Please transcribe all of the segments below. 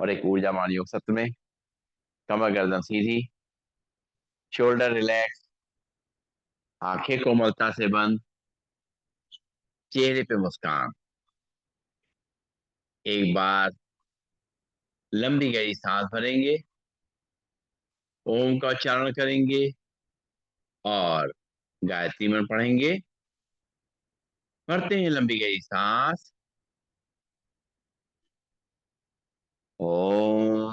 और एक ऊर्जावान योग सत्र में। कमर गर्दन सीधी, शोल्डर रिलैक्स, आंखें कोमलता से बंद, चेहरे पे मुस्कान। एक बार लंबी गहरी सांस भरेंगे, ओम का उच्चारण करेंगे और गायत्री मंत्र पढ़ेंगे। भरते हैं लंबी गहरी सांस। ओम।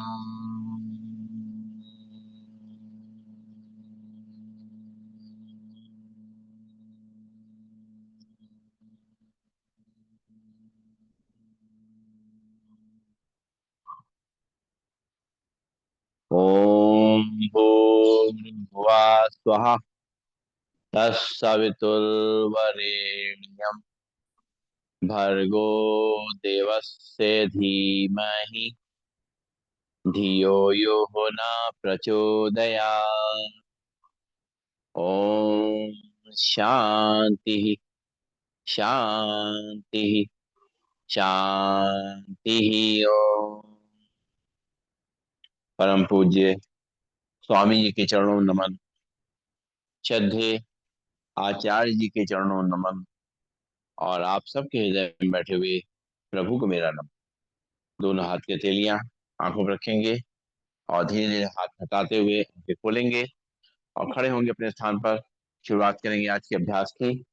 ओम भूर्भुवः स्वः, तत्सवितुर्वरेण्यं भर्गो देवस्य धीमहि धियो यो न प्रचोदयात्। ओम शांति शांति शांति। ओम। परम पूज्य स्वामी जी के चरणों में नमन। श्रद्धेय आचार्य जी के चरणों में नमन। और आप सबके हृदय में बैठे हुए प्रभु को मेरा नमन। दोनों हाथ की हथेलियां आंखों पर रखेंगे और धीरे धीरे हाथ हटाते हुए आंखें खोलेंगे और खड़े होंगे अपने स्थान पर। शुरुआत करेंगे आज के अभ्यास की।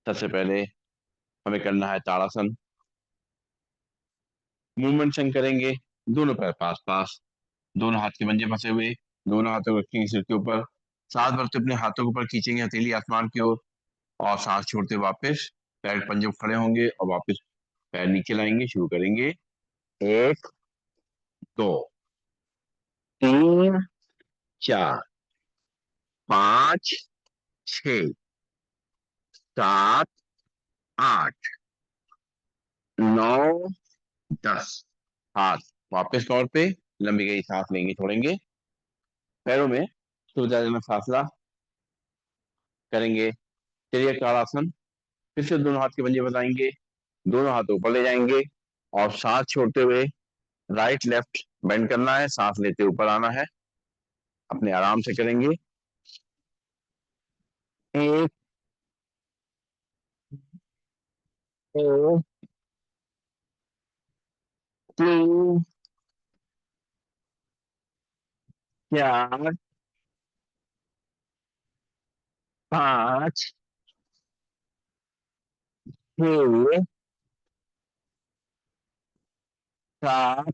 सबसे पहले हमें करना है ताड़ासन। मूवमेंट संग करेंगे, दोनों पैर पास पास, दोनों हाथ के पंजे फंसे हुए, दोनों हाथों को रखेंगे सिर के ऊपर। सांस भरते अपने हाथों के ऊपर खींचेंगे हथेली आसमान की ओर और सांस छोड़ते वापस पैर के पंजे खड़े होंगे और वापस पैर नीचे लाएंगे। शुरू करेंगे। एक, दो, तीन, चार, पांच, छ, सात, आठ, नौ, 10। हाथ वापस तौर पे लंबी गई सांस लेंगे, छोड़ेंगे। पैरों में सुविधाजनक फासला करेंगे। चलिए ताड़ासन। फिर से दोनों हाथ के पंजे बताएंगे, दोनों हाथों ऊपर ले जाएंगे और सांस छोड़ते हुए राइट लेफ्ट बेंड करना है। सांस लेते ऊपर आना है। अपने आराम से करेंगे। एक, दो, तीन, चार, पांच, छह, सात,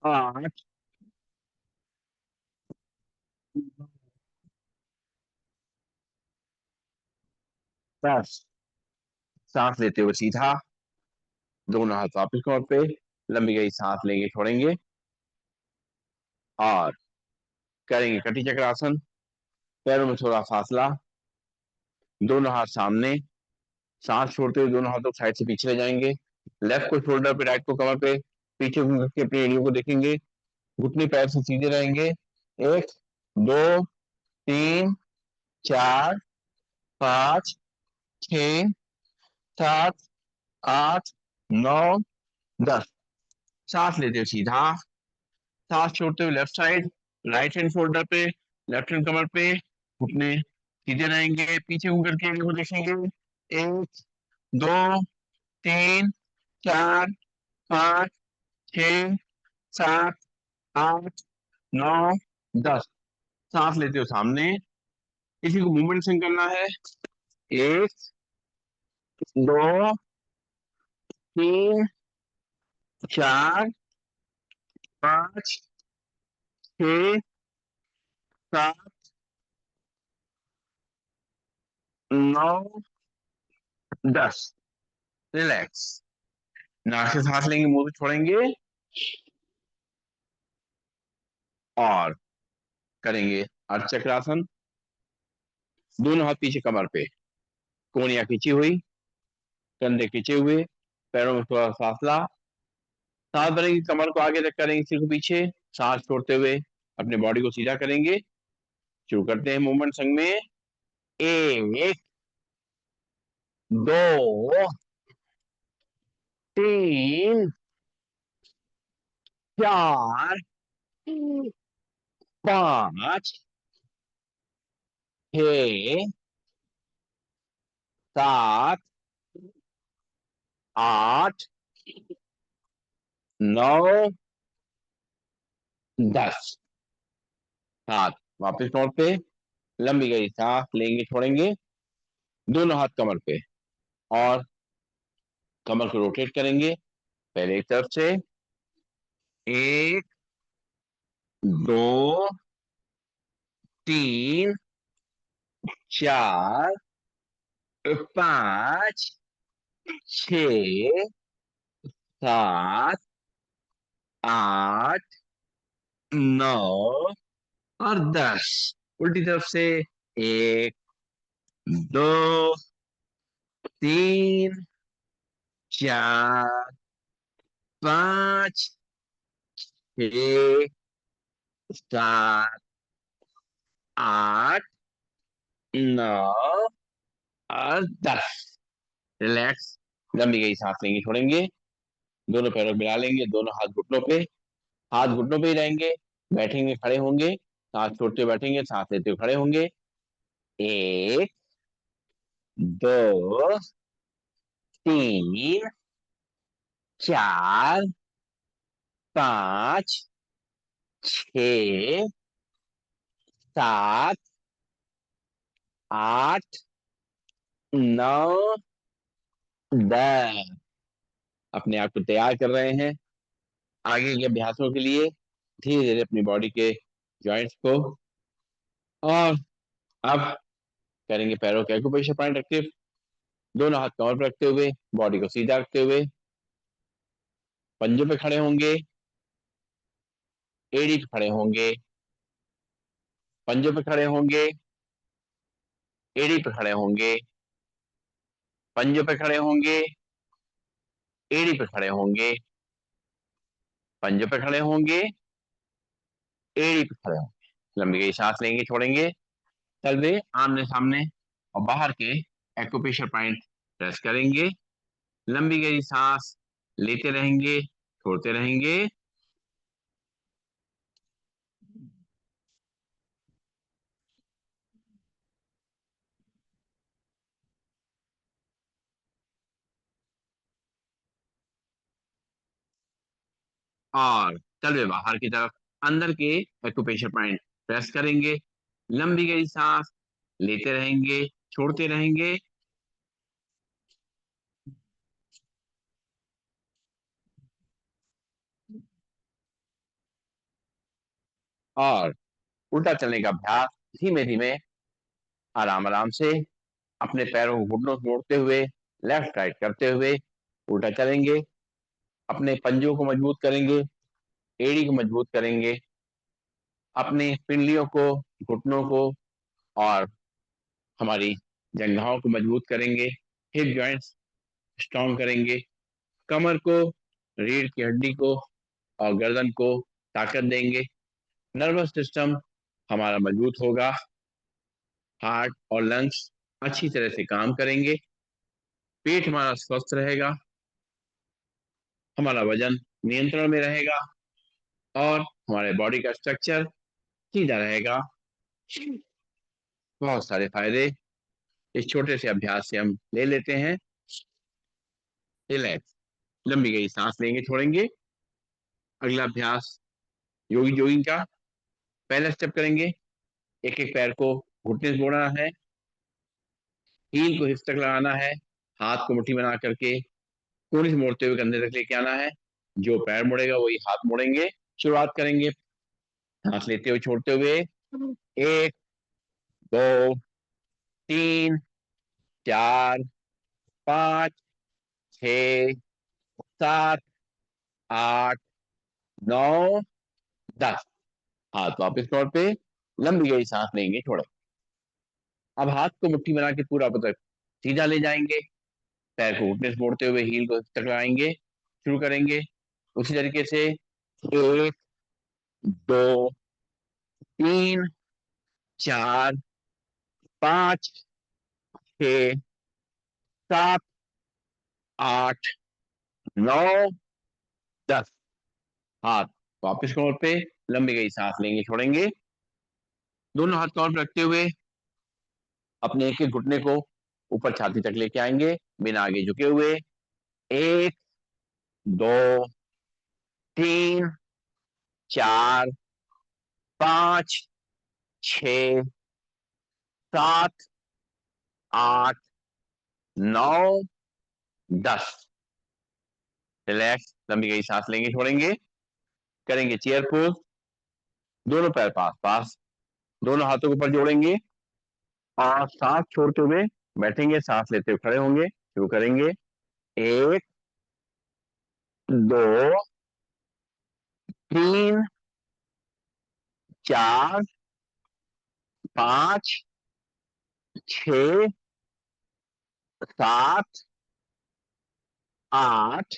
आठ, 10। सांस लेते हुए सीधा, दोनों हाथ वापस कमर पे, लंबी गई सांस लेंगे, छोड़ेंगे और करेंगे कटी चक्रासन। पैरों में थोड़ा फासला, दोनों हाथ सामने, सांस छोड़ते हुए दोनों हाथों साइड से पीछे ले जाएंगे। लेफ्ट को शोल्डर पे, राइट को कमर पे, पीछे घूम करके अपनी एड़ियों को देखेंगे। घुटने पैर से सीधे रहेंगे। एक, दो, तीन, चार, पांच, छ, सात, आठ, नौ, 10। सांस लेते हुए सीधा, सांस छोड़ते हुए left side, right hand shoulder पे, लेफ्ट हैंड कमर पे, घुटने सीधे रहेंगे। पीछे घूम करके एड़ियों को देखेंगे। एक, दो, तीन, चार, पांच, छ, सात, आठ, नौ, 10। सांस लेते हो सामने। इसी को मूवमेंट से करना है। एक, दो, तीन, चार, पांच, छ, सात, नौ, 10। रिलैक्स। नाक से सांस लेंगे, मुंह से छोड़ेंगे और करेंगे अर्धचक्रासन। दोनों हाथ पीछे कमर पे, कोहनियां खींची हुई, कंधे खींचे हुए, पैरों में थोड़ा फासला। सांस भरेंगे, कमर को आगे तक करेंगे, सिर को पीछे, सांस छोड़ते हुए अपने बॉडी को सीधा करेंगे। शुरू करते हैं मूवमेंट संग में। एक, दो, तीन, चार, पांच, छः, सात, आठ, नौ, 10। हाथ वापस नोट पे, लंबी गई सांस लेंगे छोड़ेंगे, दोनों हाथ कमर पे, और कमर को रोटेट करेंगे पहले एक तरफ से। एक, दो, तीन, चार, पांच, छ, सात, आठ, नौ और 10। उल्टी तरफ से। एक, दो, तीन, चार, पांच, छ, सात, आठ, नौ और 10। रिलैक्स। लंबी गई सांस लेंगे छोड़ेंगे, दोनों पैरों को मिला लेंगे, दोनों हाथ घुटनों पे, हाथ घुटनों पे ही रहेंगे। बैठेंगे खड़े होंगे, सांस छोड़ते हुए बैठेंगे, सांस लेते हुए खड़े होंगे। एक, दो, तीन, चार, पांच, छ, सात, आठ, नौ, 10। अपने आप को तैयार कर रहे हैं आगे के अभ्यासों के लिए। धीरे धीरे अपनी बॉडी के जॉइंट्स को, और अब करेंगे पैरों के एक्यूप्रेशर पॉइंट एक्टिव। दोनों हाथ कमर पर रखते हुए, बॉडी को सीधा रखते हुए, पंजों पे खड़े होंगे, एड़ी पे खड़े होंगे, पंजों पे खड़े होंगे, एड़ी पे खड़े होंगे, पंजों पे खड़े होंगे, एड़ी पे खड़े होंगे, पंजों पे खड़े होंगे, एड़ी पे खड़े होंगे। लंबी गई सांस लेंगे छोड़ेंगे, तलवे आमने सामने और बाहर के एक्यूप्रेशर पॉइंट प्रेस करेंगे। लंबी गई सांस लेते रहेंगे, छोड़ते रहेंगे। और तलवे बाहर की तरफ, अंदर के एक्यूप्रेशर पॉइंट प्रेस करेंगे। लंबी गई सांस लेते रहेंगे, छोड़ते रहेंगे। और उल्टा चलने का अभ्यास धीमे धीमे, आराम आराम से, अपने पैरों को घुटनों से जोड़ते हुए, लेफ्ट राइट करते हुए उल्टा चलेंगे। अपने पंजों को मजबूत करेंगे, एड़ी को मजबूत करेंगे, अपनी पिंडलियों को, घुटनों को और हमारी जंघाओं को मजबूत करेंगे। हिप जॉइंट्स स्ट्रॉन्ग करेंगे, कमर को, रीढ़ की हड्डी को और गर्दन को ताकत देंगे। नर्वस सिस्टम हमारा मजबूत होगा, हार्ट और लंग्स अच्छी तरह से काम करेंगे, पेट हमारा स्वस्थ रहेगा, हमारा वजन नियंत्रण में रहेगा और हमारे बॉडी का स्ट्रक्चर सीधा रहेगा। बहुत सारे फायदे इस छोटे से अभ्यास से हम ले लेते हैं। रिलैक्स। लंबी गई सांस लेंगे छोड़ेंगे। अगला अभ्यास योगी जोगिंग का। पहला स्टेप करेंगे, एक एक पैर को घुटने से मोड़ना है, हील को हिप्स तक लगाना है, हाथ को मुट्ठी बना करके कोहनी से मोड़ते हुए कंधे तक लेके आना है। जो पैर मुड़ेगा वही हाथ मुड़ेंगे। शुरुआत करेंगे सांस लेते हुए छोड़ते हुए। एक, दो, तीन, चार, पांच, छ, सात, आठ, नौ, 10। हाथ वापस तौर पे, लंबी गई सांस लेंगे छोड़े। अब हाथ को मुट्ठी बना के पूरा तक सीधा ले जाएंगे, पैर को घुटने से मोड़ते हुए हील को तक लगाएंगे। शुरू करेंगे उसी तरीके से। एक, दो, तीन, चार, 5 6 7 8 9 10। हाथ वापस कमर पे, लंबी गई सांस लेंगे छोड़ेंगे। दोनों हाथ कमर पे रखते हुए अपने एक एक घुटने को ऊपर छाती तक लेके आएंगे बिना आगे झुके हुए। 1 2 3 4 5 6 7 8 9 10। रिलैक्स, लंबी गई सांस लेंगे छोड़ेंगे। करेंगे चेयर पोज, दोनों पैर पास पास, दोनों हाथों के ऊपर जोड़ेंगे और सांस छोड़ते हुए बैठेंगे, सांस लेते हुए खड़े होंगे। शुरू करेंगे। 1 2 3 4 5 6 7 8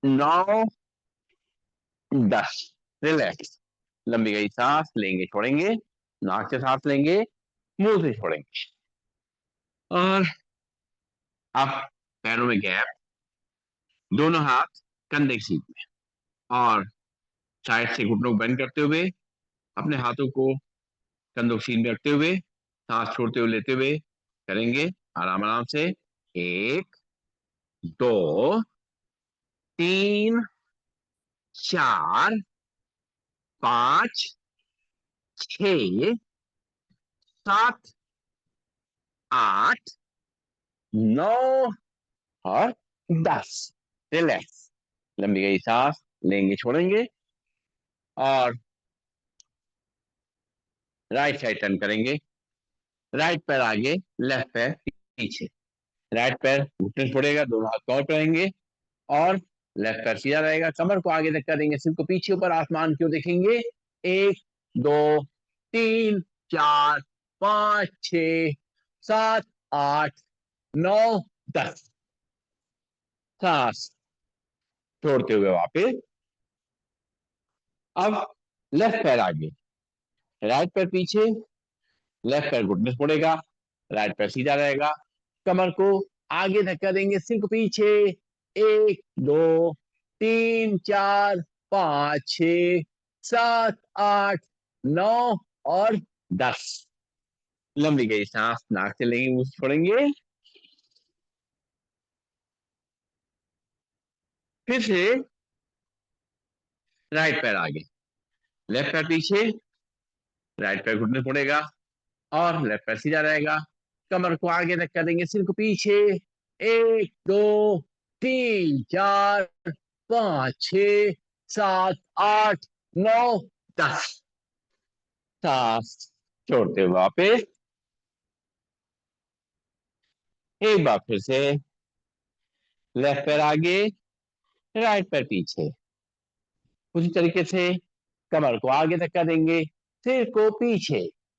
9 10। रिलैक्स, लंबी गई सांस लेंगे छोड़ेंगे, नाक से सांस लेंगे, मुंह से छोड़ेंगे। और अब पैरों में गैप, दोनों हाथ कंधे की सीध में और साइड से घुटनों को बेंड करते हुए अपने हाथों को कंधों की सीध में रखते हुए सांस छोड़ते हुए लेते हुए करेंगे आराम आराम से। 1 2 3 4 5 6 7 8 9 और 10। रिलैक्स, लंबी गई सांस लेंगे छोड़ेंगे और राइट साइड टर्न करेंगे। राइट पैर आगे, लेफ्ट पैर पीछे। राइट पैर घुटने छोड़ेगा, दोनों हाथ कमर पे रहेंगे और लेफ्ट पैर सीधा रहेगा। कमर को आगे धक्का देंगे, सिर को पीछे ऊपर आसमान की ओर देखेंगे। 1 2 3 4 5 6 7 8 9 10। सांस छोड़ते हुए वापस। अब लेफ्ट पैर आगे, राइट पैर पीछे, लेफ्ट पैर घुटने से मुड़ेगा, राइट पैर सीधा रहेगा। कमर को आगे धक्का देंगे, सिर को पीछे। 1 2 3 4 5 6 7 8 9 और 10। लंबी गई सांस नाक से लेंगे, मुंह से छोड़ेंगे। फिर से राइट पैर आगे, लेफ्ट पैर पीछे, राइट पैर घुटने मुड़ेगा और लेफ्ट पैर सीधा रहेगा। कमर को आगे धक्का देंगे, सिर को पीछे। 1 2 3 4 5 6 7 8 9 10। सांस छोड़ते हुए वापस। एक बार फिर से लेफ्ट पैर आगे, राइट पैर पीछे। उसी तरीके से कमर को आगे धक्का देंगे, सिर को पीछे।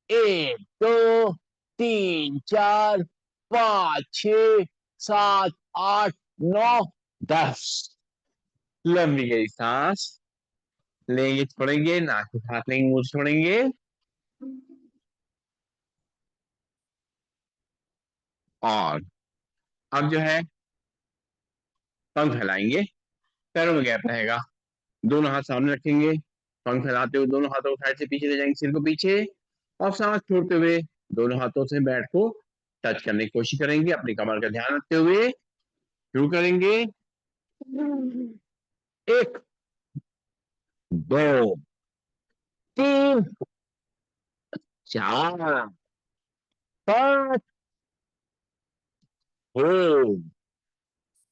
1 2 3 4 5 6 7 8 9 10। लंबी गई सांस लेंगे छोड़ेंगे, नाक से सांस लेंगे, मुंह से छोड़ेंगे। और अब जो है पंख फैलाएंगे, पैरों में गैप रहेगा, दोनों हाथ सामने रखेंगे, पंख फैलाते हुए दोनों हाथों को साइड से पीछे ले जाएंगे, सिर को पीछे और सांस छोड़ते हुए दोनों हाथों से बैट को टच करने की कोशिश करेंगे, अपनी कमर का ध्यान रखते हुए। शुरू करेंगे। 1 2 3 4 5 6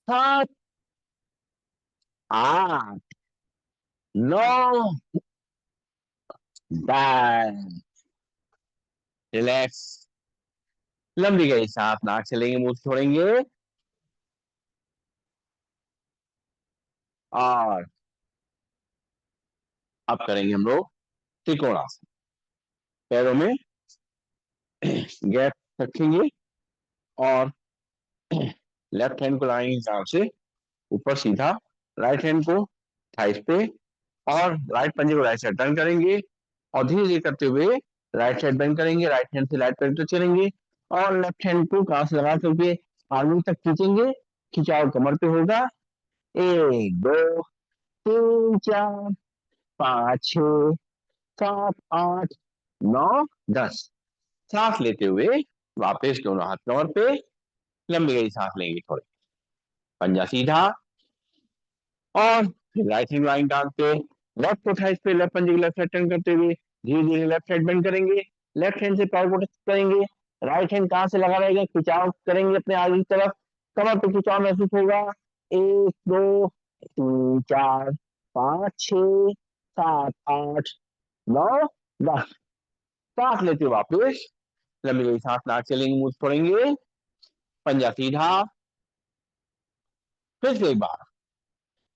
7 8 9 10। रिलैक्स, लंबी गई सांस नाक से लेंगे, मुंह से छोड़ेंगे। और अब करेंगे हम लोग त्रिकोणासन। पैरों में गैप रखेंगे और लेफ्ट हैंड को लाएंगे हिसाब से ऊपर सीधा, राइट हैंड को थाइस पे और राइट पंजे को राइट साइड टर्न करेंगे और धीरे धीरे करते हुए राइट साइड बेंड करेंगे, राइट हैंड से राइट पैर टच करेंगे और लेफ्ट हैंड को कहां से लगा करके आगे तक खींचेंगे। खिंचाव कमर पे होगा। 1 2 3 4 5 6 7 8 9 10। सांस लेते हुए वापस दोनों हाथ कमर पे, लंबी गहरी सांस लेंगे थोड़े, पंजा सीधा और फिर राइट हैंड लाइन डाल के लेफ्ट फुट है इस पे, लेफ्ट पंजे की लेफ्ट साइड टर्न करते हुए धीरे धीरे लेफ्ट साइड बेंड करेंगे। लेफ्ट हैंड से पैर को टच करेंगे। राइट हैंड कहां से लगा रहेगा, खिंचाव करेंगे अपने आगे की तरफ, कमर पे खिंचाव महसूस होगा। 1 2 3 4 5 6 7 8 9 10। सांस लेते हुए वापस लंबी गहरी सांस नाक से लेंगे, मुंह से छोड़ेंगे, पंजा सीधा। फिर से एक बार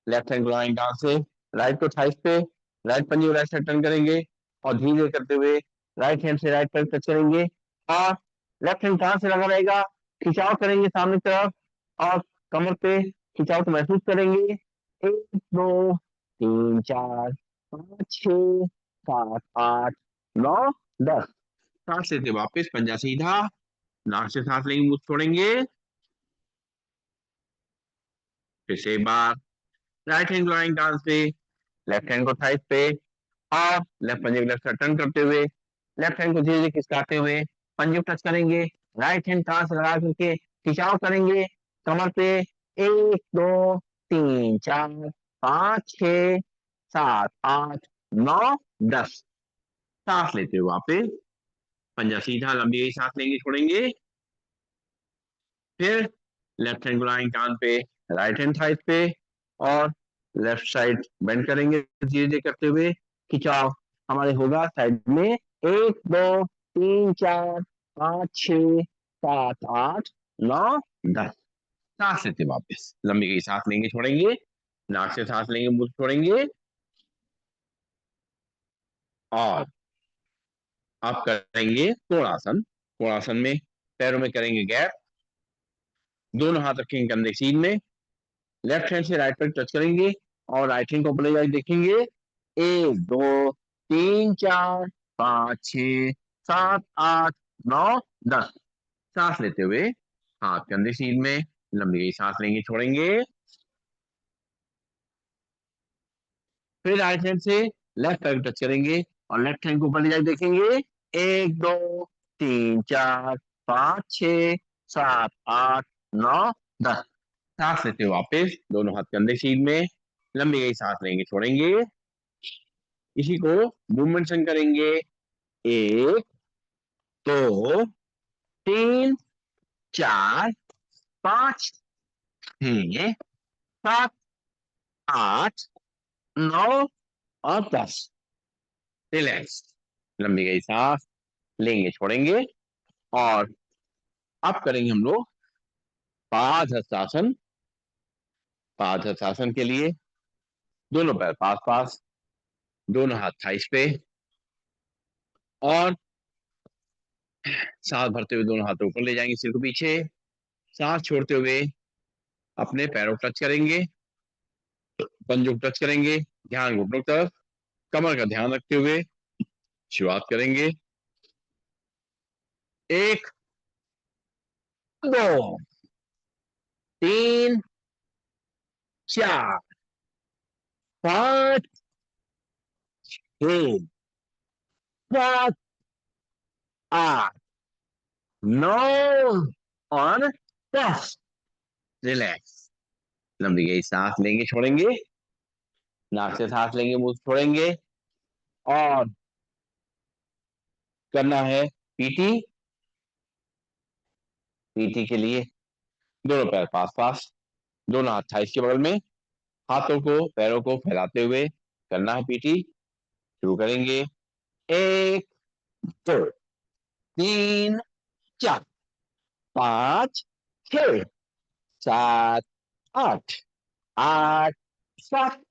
लेफ्ट हैंड ग्राइंड डाउन से राइट को थाइस पे, राइट पंजे को राइट साइड टर्न करेंगे और धीरे धीरे करते हुए राइट हैंड से राइट पैर टच करेंगे और लेफ्ट हैंड कहां से लगा रहेगा, खिंचाव करेंगे सामने की तरफ और कमर पे खिंचाव को महसूस करेंगे। 1 2 3 4 5 6 7 8 9 10। सांस लेते वापस पंजा सीधा, नाक से सांस लेंगे, मुंह से छोड़ेंगे। फिर से एक बार राइट हैंड ग्राइंड डाउन से लेफ्ट हैंड को थाइस पे और लेफ्ट पंजे को लेफ्ट साइड टर्न करते हुए लेफ्ट हैंड को धीरे धीरे खिसकाते हुए पंजे को टच करेंगे। राइट हैंड कहां से लगा करके खिंचाव करेंगे कमर पे। 1 2 3 4 5 6 7 8 9 10। सांस लेते हुए वापस पंजा सीधा, लंबी गई सांस लेंगे, छोड़ेंगे। फिर लेफ्ट हैंड गुलाइन कान पे, राइट हैंड थाइस पे और लेफ्ट साइड बेंड करेंगे धीरे धीरे करते हुए। खिंचाव हमारे होगा साइड में। 1 2 3 4 5 6 7 8 9 10। सांस लेते वापस लंबी गई सांस लेंगे, छोड़ेंगे, नाक से सांस लेंगे, मुंह से छोड़ेंगे और आप करेंगे कोणासन। कोणासन में पैरों में करेंगे गैप, दोनों हाथ रखेंगे कंधे सीध में, लेफ्ट हैंड से राइट पैर टच करेंगे और राइट हैंड को ऊपर ले जाके देखेंगे। 1 2 3 4 5 6 7 8 9 10। सांस लेते हुए हाथ कंधे सीध में, लंबी गई सांस लेंगे, छोड़ेंगे। फिर राइट हैंड से लेफ्ट पैर टच करेंगे और लेफ्ट हैंड को ऊपर ले जाके देखेंगे। 1 2 3 4 5 6 7 8 9 10। सांस लेते हुए वापस दोनों हाथ कंधे सीध में, लंबी गई सांस लेंगे, छोड़ेंगे। इसी को मूवमेंट संग करेंगे। 1 2 3 4 5 6 7 8 9 और 10। रिलैक्स, लंबी गई सांस लेंगे, छोड़ेंगे और अब करेंगे हम लोग पादहस्तासन। पादहस्तासन के लिए दोनों पैर पास पास, दोनों हाथ थाइस पे और सांस भरते हुए दोनों हाथों ऊपर ले जाएंगे, सिर को पीछे। सांस छोड़ते हुए अपने पैरों को टच करेंगे, पंजों को टच करेंगे, ध्यान घुटनों की तरफ, कमर का ध्यान रखते हुए शुरुआत करेंगे। 1 2 3 4 5 6 7 8 9 और 10। रिलैक्स, लंबी गई सांस लेंगे, छोड़ेंगे, नाक से सांस लेंगे, मुंह से छोड़ेंगे और करना है पीटी। पीटी के लिए दोनों पैर पास पास, दोनों हाथ थाइस के बगल में, हाथों को पैरों को फैलाते हुए करना है पीटी। शुरू करेंगे। 1 2 3 4 5 6 7 8 8 7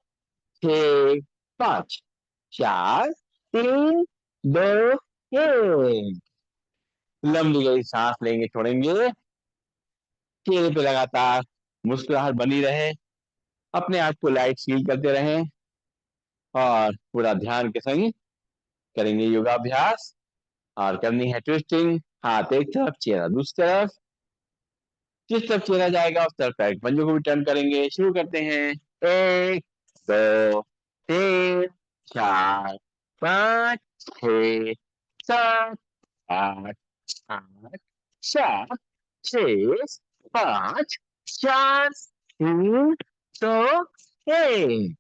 6 5 4 3 2 1। लंबी गई सांस लेंगे, छोड़ेंगे, चेहरे पे लगातार मुस्कुराहट बनी रहे, अपने आप को लाइट फील करते रहें और पूरा ध्यान के संग करेंगे योगाभ्यास। और करनी है ट्विस्टिंग, हाथ एक तरफ चेहरा दूसरी तरफ, जिस तरफ चेहरा जाएगा उस तरफ पैर के पंजों को भी टर्न करेंगे। शुरू करते हैं। एक, दो, तीन, चार, पाँच, छः, सात, आठ, आठ, सात, छः, पाँच, चार, तीन, दो, एक।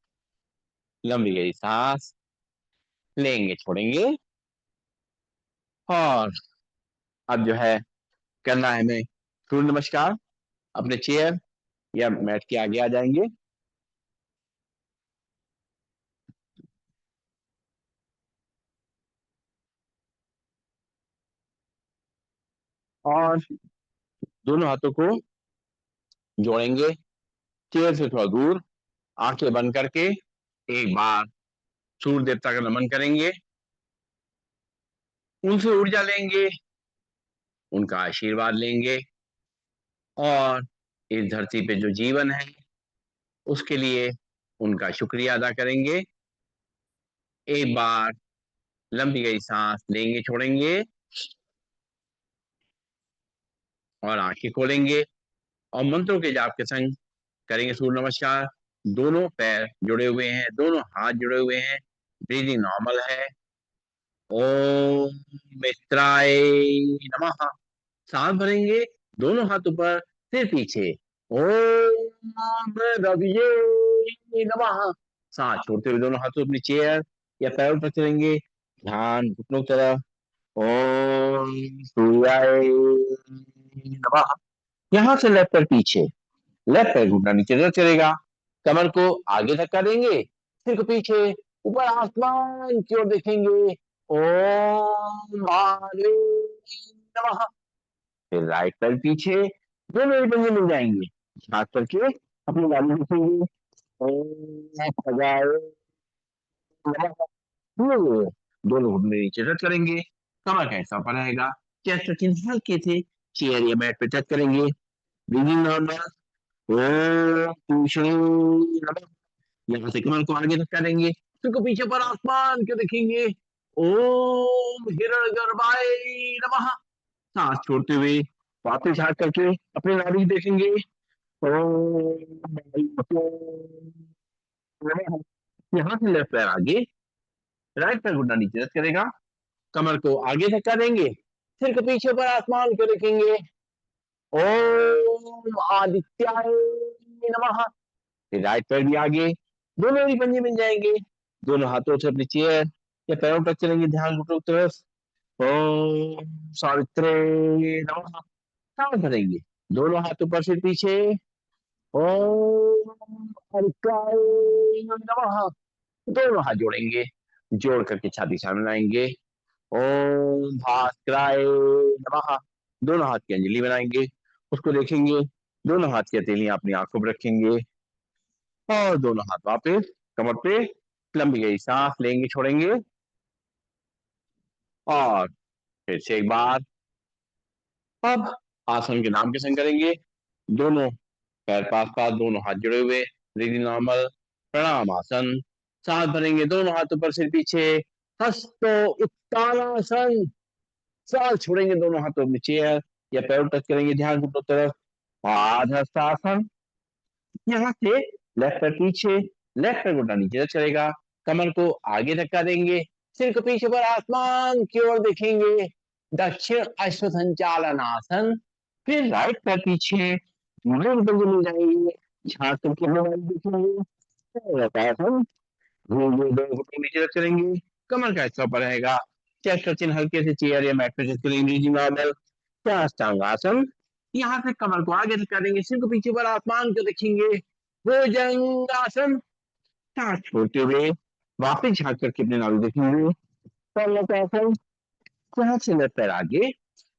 लंबी गई सांस लेंगे, छोड़ेंगे। और अब जो है करना है हमें सूर्य नमस्कार। अपने चेयर या मैट के आगे आ जाएंगे और दोनों हाथों को जोड़ेंगे चेयर से थोड़ा दूर, आंखें बंद करके एक बार सूर्य देवता का नमन करेंगे, उनसे ऊर्जा लेंगे, उनका आशीर्वाद लेंगे और इस धरती पे जो जीवन है उसके लिए उनका शुक्रिया अदा करेंगे। एक बार लंबी गई सांस लेंगे, छोड़ेंगे और आंखें खोलेंगे और मंत्रों के जाप के संग करेंगे सूर्य नमस्कार। दोनों पैर जुड़े हुए हैं, दोनों हाथ जुड़े हुए हैं, ब्रीदिंग नॉर्मल है। ओम मित्राय नमः। सांस भरेंगे, दोनों हाथ ऊपर, सिर पीछे। ओम रविये नमः। सांस छोड़ते हुए दोनों हाथों अपनी चेयर या पैरों पर चलेंगे, ध्यान घुटनों की तरफ। ओम सूर्याय नमः। यहाँ से लेफ्ट पैर पीछे, लेफ्ट पैर घुटना नीचे तरफ चलेगा, कमर को आगे धक्का देंगे, सिर को पीछे, ऊपर आसमान की ओर देखेंगे। ओम महादेव नमः। फिर राइट पैर पीछे, दोनों ही पंजे मिल जाएंगे, हाथ करके अपनी गाली देखेंगे। ओम खगाए नमः। दोनों घुटने नीचे टच करेंगे, कमर का हिस्सा ऊपर रहेगा, चेस्ट चिन्ह हल्के से चेयर या मैट पे टच करेंगे। Breathing normal. ओम पूषणे नमः। यहाँ से कमर को आगे तक करेंगे, सिर को पीछे पर आसमान के देखेंगे। ओम हिरण गर्भाय नमः। सांस छोड़ते हुए वापस हाथ करके अपने नाभि देखेंगे। ओम नमः। यहाँ से लेफ्ट पैर आगे, राइट पैर घुटना नीचे रख करेगा, कमर को आगे धक्का देंगे, सिर को पीछे पर आसमान को देखेंगे। ओम आदित्याय नमः। फिर राइट पैर भी आगे, दोनों ही पंजे मिल जाएंगे, दोनों हाथों से अपनी चेयर या पैरों पर चलेंगे, ध्यान घुटनों की तरफ। ओम सावित्रे नमः। सांस भरेंगे, दोनों हाथ ऊपर से पीछे। ओम अर्काय नमः। दोनों हाथ जोड़ेंगे, जोड़ करके छाती सामने लाएंगे। ओम भास्कराय नमः। दोनों हाथ की अंजलि बनाएंगे, उसको देखेंगे, दोनों हाथ की हथेलियां अपनी आंखों पर रखेंगे और दोनों हाथ वापस कमर पे, लंबी गई सांस लेंगे, छोड़ेंगे और फिर से एक बार। अब आसन के नाम के संग करेंगे, दोनों पैर पास पास, दोनों हाथ जुड़े हुए, ब्रीदिंग नॉर्मल, प्रणाम आसन। सांस भरेंगे, दोनों हाथ ऊपर सिर पीछे, हस्तो उत्तानासन। सांस छोड़ेंगे, दोनों हाथों में चेयर या पैर टच करेंगे, ध्यान घुटनों तरफ। आधस्तासन। यहाँ से लेफ्ट पैर पीछे, लेफ्ट पैर घुटना नीचे तक चलेगा, कमर को आगे धक्का देंगे, सिर को पीछे पर आसमान की ओर देखेंगे। दक्षिण अश्व संचालन आसन। फिर राइट पैर पीछे, मिल जाएंगे, छात करके देखेंगे। आसन, घुटने नीचे रख करेंगे, कमर का हिस्सा ऊपर रहेगा, चेस्ट का चिन्ह हल्के से चेयर या मैट पे टच करेंगे, नॉर्मल। साष्टांग आसन। यहाँ से कमर को आगे करेंगे, सिर को पीछे पर आसमान को देखेंगे। भुजंगासन। सांस छोड़ते हुए वापस झांक करके अपने नाभि देखेंगे। पलकासन। यहाँ से लेफ्ट पैर आगे,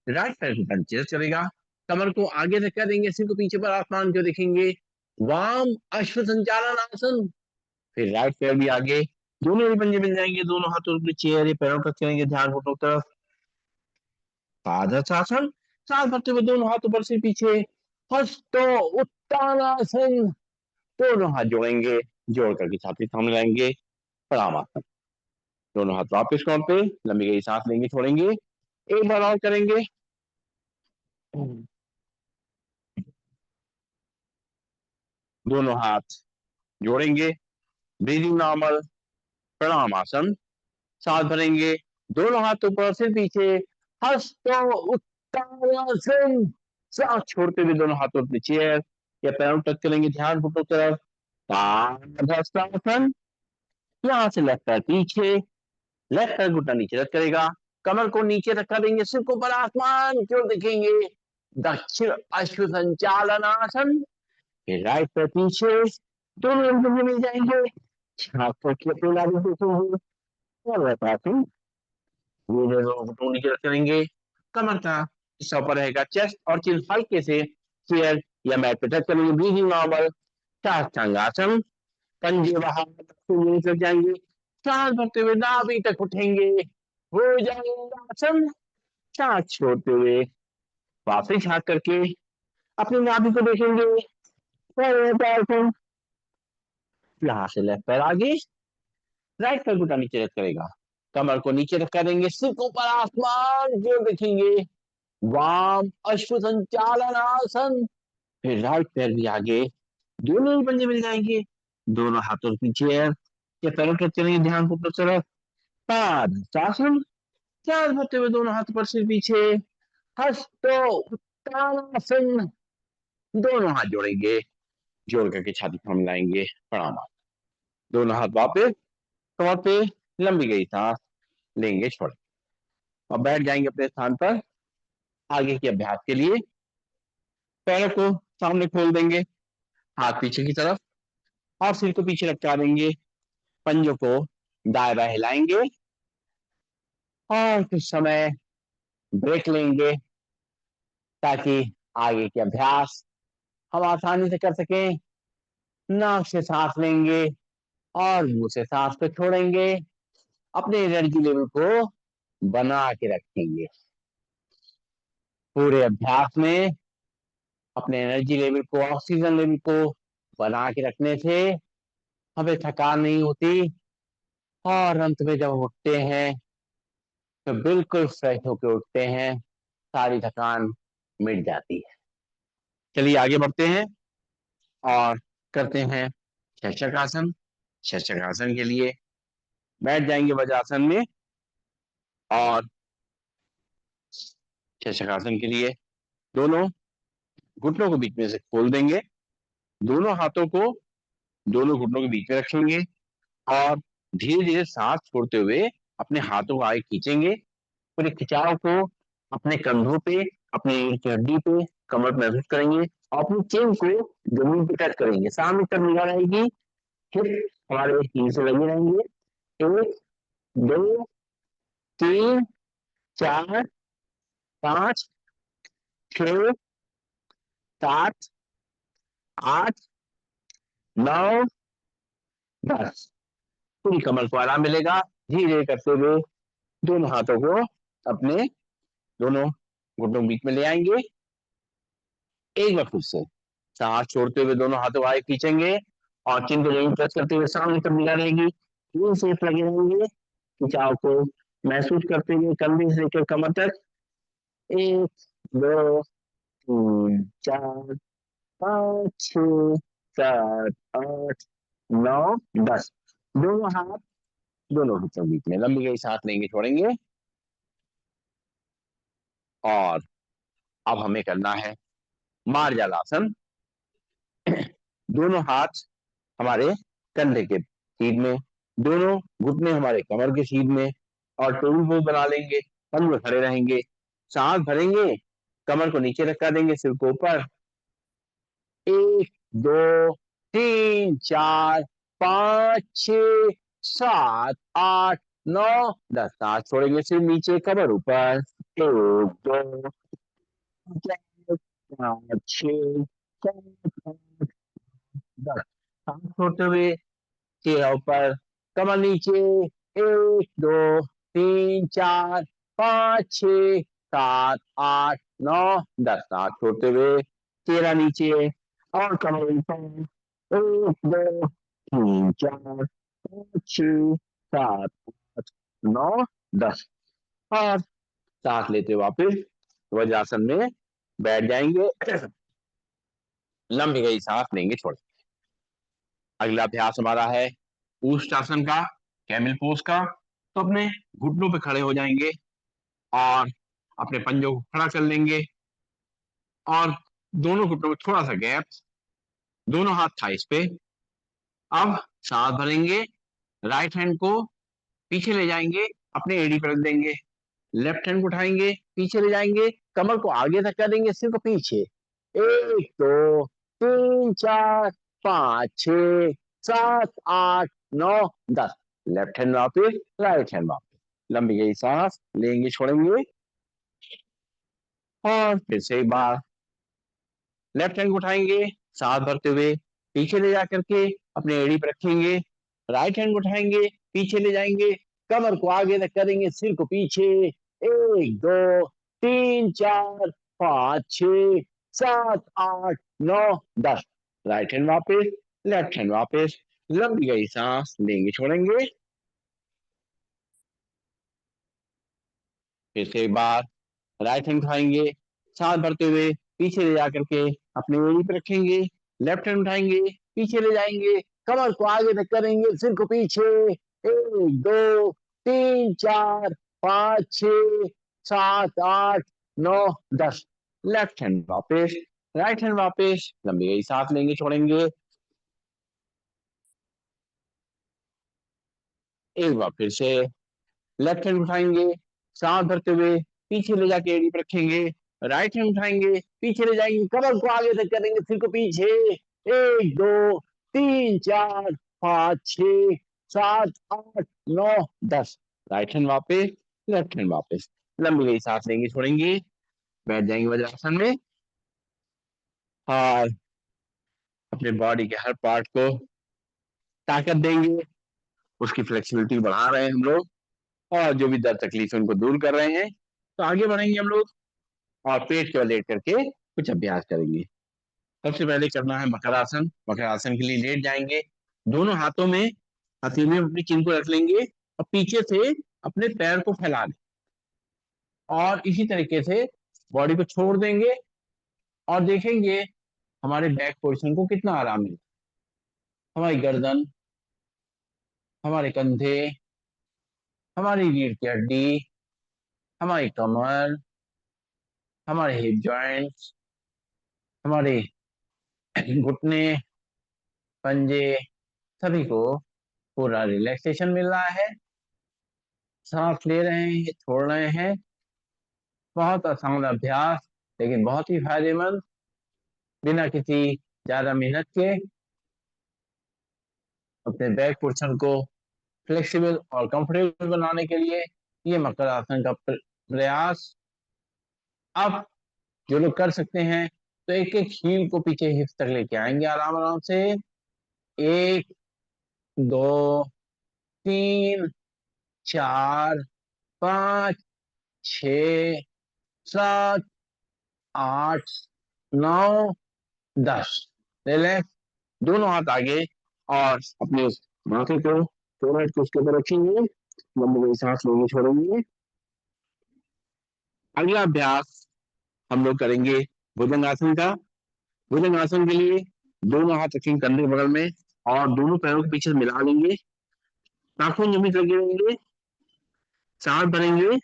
राइट पैर को नीचे चलेगा, कमर को आगे धक्का देंगे, सिर को पीछे पर आसमान को देखेंगे। वाम अश्व संचालन आसन। फिर राइट पैर भी आगे, दोनों ही पंजे मिल जाएंगे, दोनों हाथों के चेयर या पैरों पर करेंगे, ध्यान घुटनों की तरफ। पादहस्तासन। सांस भरते हुए दोनों हाथ ऊपर से पीछे, हस्तो उत्तानासन। दोनों हाथ जोड़ेंगे, जोड़ करके छाती सामने लाएंगे, प्रणाम आसन। दोनों हाथ वापस काउंट पे, लंबी गई सांस लेंगे, छोड़ेंगे एक बार और करेंगे। दोनों हाथ जोड़ेंगे, ब्रीदिंग नॉर्मल, प्रणाम आसन। सांस भरेंगे, दोनों हाथ ऊपर से पीछे, हस्त उत्तानासन। सांस छोड़ते हुए दोनों हाथों अपने चेयर या पैरों टच करेंगे, ध्यान घुटनों की तरफ। ताड़ासनासन। यहाँ से लेफ्ट पैर पीछे, लेफ्ट पैर घुटना नीचे रख करेगा, कमर को नीचे रखा देंगे, सिर को ऊपर आसमान की ओर देखेंगे। दक्षिण अश्व संचालन आसन। फिर राइट पैर पीछे, दोनों एकदम मिल जाएंगे, हाथ रखिए अपने नाभि को देखेंगे और वैसे ये दोनों घुटनों नीचे रख करेंगे, कमर का हिस्सा ऊपर रहेगा, चेस्ट और चिन हल्के से चेयर या मैट पे टच करेंगे, ब्रीदिंग नॉर्मल। साष्टांगासन। पंजे बाहर लग जाएंगे, सांस भरते हुए नाभि तक उठेंगे, हो जाएगा आसन। सांस छोड़ते हुए वापस हाथ करके अपनी नाभि को देखेंगे, यहाँ से लेफ्ट पैर आगे, राइट पैर घुटना नीचे रख करेगा, कमर को नीचे रखा देंगे, सिर को ऊपर आसमान की ओर देखेंगे, वाम अश्व संचालन आसन। फिर राइट पैर भी आगे, दोनों ही पंजे मिल जाएंगे, दोनों हाथों की चेयर या पैरों टच करेंगे, ध्यान को ऊपर तरफ। पादासन। सांस भरते हुए दोनों हाथ पर सिर पीछे, हस्तो उत्तानासन। दोनों हाथ जोड़ेंगे, जोड़ करके छाती पर मिलाएंगे, प्रणाम। दोनों हाथ वापस कमर पे, लंबी गई सांस लेंगे, छोड़ और बैठ जाएंगे अपने स्थान पर आगे के अभ्यास के लिए। पैरों को सामने खोल देंगे, हाथ पीछे की तरफ और सिर को पीछे लटका देंगे, पंजों को दाएं बाएं हिलाएंगे और कुछ समय ब्रेक लेंगे ताकि आगे के अभ्यास हम आसानी से कर सकें। नाक से सांस लेंगे और मुंह से सांस को छोड़ेंगे, अपने एनर्जी लेवल को बना के रखेंगे। पूरे अभ्यास में अपने एनर्जी लेवल को, ऑक्सीजन लेवल को बना के रखने से हमें थकान नहीं होती और अंत में जब उठते हैं तो बिल्कुल फ्रेश होकर उठते हैं, सारी थकान मिट जाती है। चलिए आगे बढ़ते हैं और करते हैं शीर्षक आसन। शीर्षक आसन के लिए बैठ जाएंगे वज्रासन में और शीर्षक आसन के लिए दोनों घुटनों को बीच में से खोल देंगे, दोनों हाथों को दोनों घुटनों के बीच में रखेंगे और धीरे धीरे सांस छोड़ते हुए अपने हाथों को आगे खींचेंगे। पूरे खिंचाव को अपने कंधों पे, अपनी हड्डी पे, कमर पे महसूस करेंगे और अपनी चेन को जमीन पे टच करेंगे, सामने तक निगाह रहेगी, हिप हमारे हील से लगे रहेंगे। एक, दो, तीन, चार, पांच, छह, सात, आठ, नौ, 10। पूरी कमर को आराम मिलेगा। धीरे करते हुए दोनों हाथों को अपने दोनों घुटनों के बीच में ले आएंगे। एक बार फिर से सांस छोड़ते हुए दोनों हाथों को आगे खींचेंगे और चिन को जमीन प्रेस करते हुए सामने तक निगाह रहेगी, तीन सेप लगे रहेंगे, खिंचाव को महसूस करते हुए कंधे से लेकर कमर तक। एक, दो, तीन, चार, पाँच, छह, सात, आठ, नौ, 10। दोनों हाथ दोनों हिस्सों के बीच में लंबी गई सांस लेंगे, छोड़ेंगे और अब हमें करना है मार्जाल आसन। दोनों हाथ हमारे कंधे के सीध में, दोनों घुटने हमारे कमर के सीध में और टेबल पोज बना लेंगे, हम लोग खड़े रहेंगे, सांस भरेंगे, कमर को नीचे रखा देंगे, सिर को ऊपर। एक, दो, तीन, चार, पाँच, छ, सात, आठ, नौ, 10। सांस छोड़ेंगे, सिर नीचे, कमर ऊपर। एक, दो, चार, पाँच, छह, सात, आठ, 10। सांस छोड़ते हुए चेहरा ऊपर, कमर नीचे। एक, दो, तीन, चार, पाँच, छह, सात, आठ, नौ, 10। सांस छोड़ते हुए चेहरा नीचे और कमर ऊपर। एक, दो, तीन, चार, पाँच, छह, सात, आठ, नौ, 10। और सांस लेते हुए वापस वज्रासन में बैठ जाएंगे। लंबी गई सांस लेंगे, छोड़। अगला अभ्यास हमारा है ऊष्टासन का, कैमल पोज का। तो अपने घुटनों पे खड़े हो जाएंगे और अपने पंजों को खड़ा कर लेंगे और दोनों घुटनों में थोड़ा सा गैप, दोनों हाथ थाइस पे। अब सांस भरेंगे, राइट हैंड को पीछे ले जाएंगे, अपने एड़ी पर रख देंगे, लेफ्ट हैंड को उठाएंगे, पीछे ले जाएंगे, कमर को आगे तक करेंगे, सिर को पीछे। 1 2 3 4 5 6 7 8 9 10। लेफ्ट हैंड वापिस, राइट हैंड वापिस। लंबी गई सांस लेंगे, छोड़ेंगे और फिर से एक बार लेफ्ट हैंड को उठाएंगे, सांस भरते हुए पीछे ले जाकर के अपने एड़ी पर रखेंगे, राइट हैंड को उठाएंगे, पीछे ले जाएंगे, कमर को आगे तक करेंगे, सिर को पीछे। 1 2 3 4 5 6 7 8 9 10। राइट हैंड वापस, लेफ्ट हैंड वापस। लंबी गई सांस लेंगे, छोड़ेंगे। फिर से एक बार राइट हैंड उठाएंगे, सांस भरते हुए पीछे ले जाकर के अपनी एड़ी पे रखेंगे, लेफ्ट हैंड उठाएंगे, पीछे ले जाएंगे, कमर को आगे तक करेंगे, सिर को पीछे। 1 2 3 4 5 6 7 8 9 10। लेफ्ट हैंड वापस, राइट हैंड वापस। लंबी गई सांस लेंगे, छोड़ेंगे। एक बार फिर से लेफ्ट हैंड उठाएंगे, सांस भरते हुए पीछे ले जाके एड़ी पे रखेंगे, राइट हैंड उठाएंगे, पीछे ले जाएंगे, कमर को आगे तक करेंगे, सिर को पीछे। 1 2 3 4 5 6 7 8 9 10। राइट हैंड वापस, लेफ्ट हैंड वापस। लंबी गई सांस लेंगे, छोड़ेंगे, बैठ जाएंगे वज्रासन में और अपने बॉडी के हर पार्ट को ताकत देंगे, उसकी फ्लेक्सिबिलिटी बढ़ा रहे हैं हम लोग और जो भी दर्द तकलीफ है उनको दूर कर रहे हैं। तो आगे बढ़ेंगे हम लोग और पेट के बल लेट करके कुछ अभ्यास करेंगे। सबसे पहले करना है मकरासन। मकरासन के लिए लेट जाएंगे, दोनों हाथों में हथेली में अपनी चिन को रख लेंगे और पीछे से अपने पैर को फैला दें और इसी तरीके से बॉडी को छोड़ देंगे और देखेंगे हमारे बैक पोर्शन को कितना आराम मिलता है। हमारी गर्दन, हमारे कंधे, हमारी रीढ़ की हड्डी, हमारी कमर, हमारे हिप जॉइंट्स, हमारे घुटने, पंजे, सभी को पूरा रिलैक्सेशन मिल रहा है। सांस ले रहे हैं, छोड़ रहे हैं। बहुत आसान अभ्यास, लेकिन बहुत ही फायदेमंद। बिना किसी ज्यादा मेहनत के अपने बैक पोर्शन को फ्लेक्सिबल और कंफर्टेबल बनाने के लिए ये मकर आसन का प्रयास। अब जो लोग कर सकते हैं तो एक एक हील को पीछे हिप्स तक लेके आएंगे आराम आराम से। 1 2 3 4 5 6 7 8 9 10। रिलैक्स, दोनों हाथ आगे और अपने माथे को फोrehead को उसके ऊपर रखेंगे, लंबी लंबी सांस लेंगे, छोड़ेंगे। अगला अभ्यास हम लोग करेंगे भुजंगासन का। भुजंगासन के लिए दोनों हाथ रखेंगे कंधे के बगल में और दोनों पैरों के पीछे मिला लेंगे, नाखून जमीन लगे रहेंगे, सांस भरेंगे